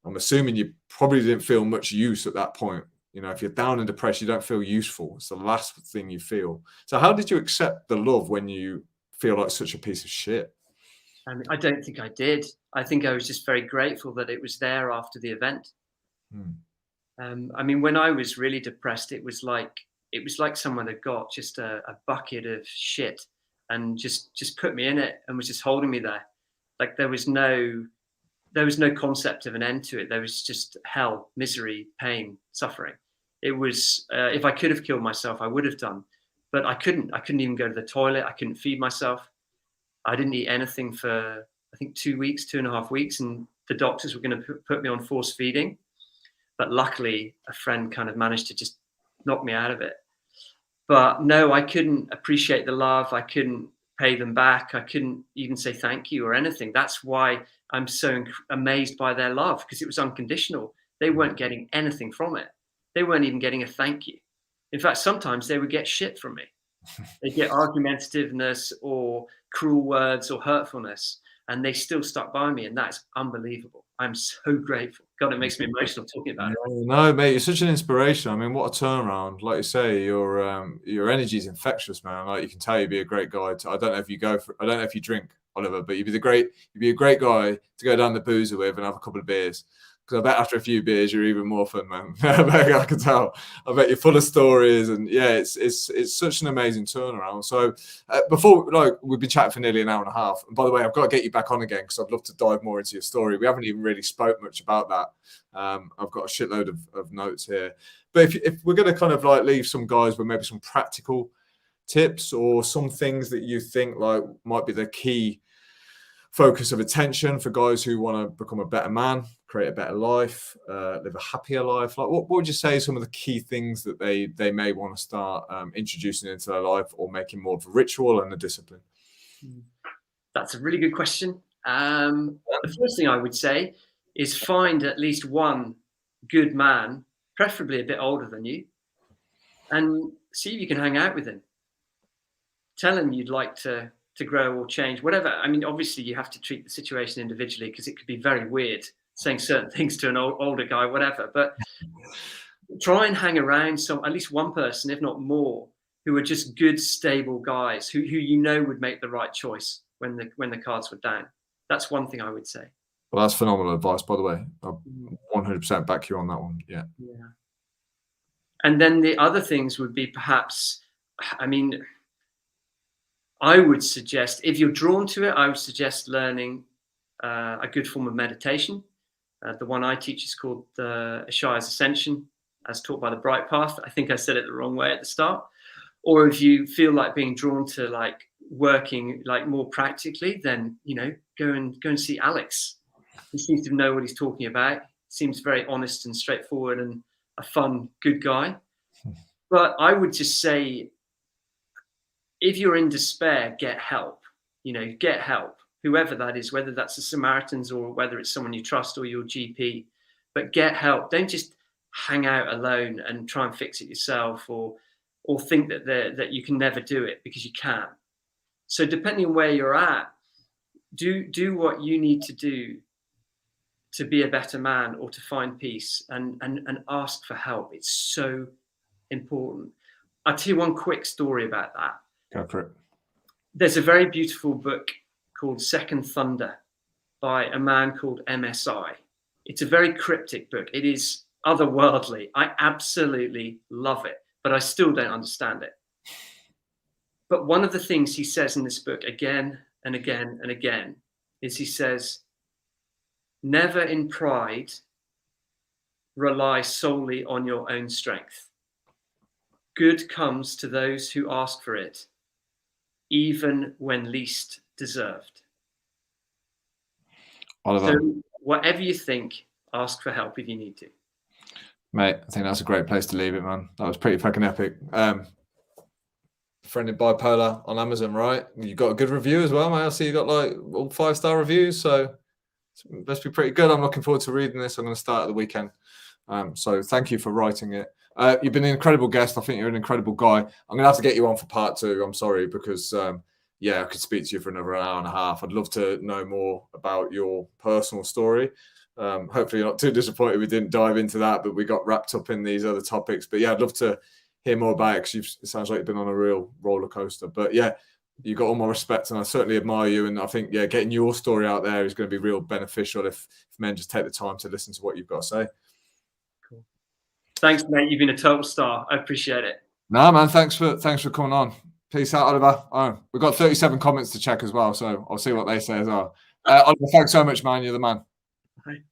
I'm assuming, you probably didn't feel much use at that point? You know, if you're down and depressed, you don't feel useful. It's the last thing you feel. So how did you accept the love when you feel like such a piece of shit? I don't think I did. I think I was just very grateful that it was there after the event. I mean, when I was really depressed, it was like someone had got just a bucket of shit and just put me in it and was just holding me there. Like there was no concept of an end to it. There was just hell, misery, pain, suffering. It was, if I could have killed myself, I would have done, but I couldn't. I couldn't even go to the toilet. I couldn't feed myself. I didn't eat anything for, I think, 2.5 weeks, and the doctors were going to put me on force feeding. But luckily, a friend kind of managed to just knock me out of it. But no, I couldn't appreciate the love. I couldn't pay them back. I couldn't even say thank you or anything. That's why I'm so amazed by their love, because it was unconditional. They weren't getting anything from it. They weren't even getting a thank you. In fact, sometimes they would get shit from me. They get argumentativeness or cruel words or hurtfulness, and they still stuck by me, and that's unbelievable. I'm so grateful. God, it makes me emotional talking about it. No, mate, you're such an inspiration. I mean, what a turnaround! Like you say, your energy is infectious, man. Like you can tell, you'd be a great guy. I don't know if you I don't know if you drink, Oliver, but you'd be a great guy to go down the boozer with and have a couple of beers. Because I bet after a few beers, you're even more fun, man. I can tell. I bet you're full of stories, and yeah, it's such an amazing turnaround. So before, we've been chatting for nearly an hour and a half. And by the way, I've got to get you back on again because I'd love to dive more into your story. We haven't even really spoke much about that. I've got a shitload of notes here. But if we're going to kind of like leave some guys with maybe some practical tips or some things that you think like might be the key focus of attention for guys who want to become a better man, create a better life, live a happier life, like what would you say are some of the key things that they may want to start introducing into their life or making more of a ritual and a discipline? That's a really good question. The first thing I would say is find at least one good man, preferably a bit older than you, and see if you can hang out with him. Tell him you'd like to grow or change, whatever. I mean, obviously you have to treat the situation individually because it could be very weird saying certain things to an older guy, whatever. But try and hang around at least one person, if not more, who are just good, stable guys who you know would make the right choice when the cards were down. That's one thing I would say. Well, that's phenomenal advice, by the way. I 100% back you on that one. Yeah. And then the other things would be perhaps, I mean, I would suggest, if you're drawn to it, I would suggest learning a good form of meditation. The one I teach is called the Ascension, as taught by the Brightpath. I think I said it the wrong way at the start. Or if you feel like being drawn to like working like more practically, then go and see Alex. He seems to know what he's talking about. Seems very honest and straightforward and a fun, good guy. But I would just say, if you're in despair, get help. Get help, whoever that is, whether that's the Samaritans or whether it's someone you trust or your GP. But get help. Don't just hang out alone and try and fix it yourself, or think that you can never do it, because you can. So depending on where you're at, do what you need to do to be a better man or to find peace, and ask for help. It's so important. I'll tell you one quick story about that. Go for it. There's a very beautiful book called Second Thunder by a man called MSI. It's a very cryptic book. It is otherworldly. I absolutely love it, but I still don't understand it. But one of the things he says in this book again and again and again is he says, never in pride rely solely on your own strength. Good comes to those who ask for it, even when least deserved. Oliver. So whatever you think, ask for help if you need to. Mate, I think that's a great place to leave it, man. That was pretty fucking epic. Friend in Bipolar on Amazon, right? You got a good review as well, mate. I see you got like all 5-star reviews, so it must be pretty good. I'm looking forward to reading this. I'm going to start at the weekend. So thank you for writing it. You've been an incredible guest. I think you're an incredible guy. I'm going to have to get you on for part 2. I'm sorry, because I could speak to you for another hour and a half. I'd love to know more about your personal story. Hopefully you're not too disappointed we didn't dive into that, but we got wrapped up in these other topics. But yeah, I'd love to hear more about it, because it sounds like you've been on a real roller coaster. But yeah, you got all my respect, and I certainly admire you. And I think, yeah, getting your story out there is going to be real beneficial if men just take the time to listen to what you've got to say. Cool. Thanks, mate. You've been a total star. I appreciate it. No, man. Thanks for coming on. Peace out, Oliver. Oh, we've got 37 comments to check as well, so I'll see what they say as well. Oliver, thanks so much, man. You're the man. Bye.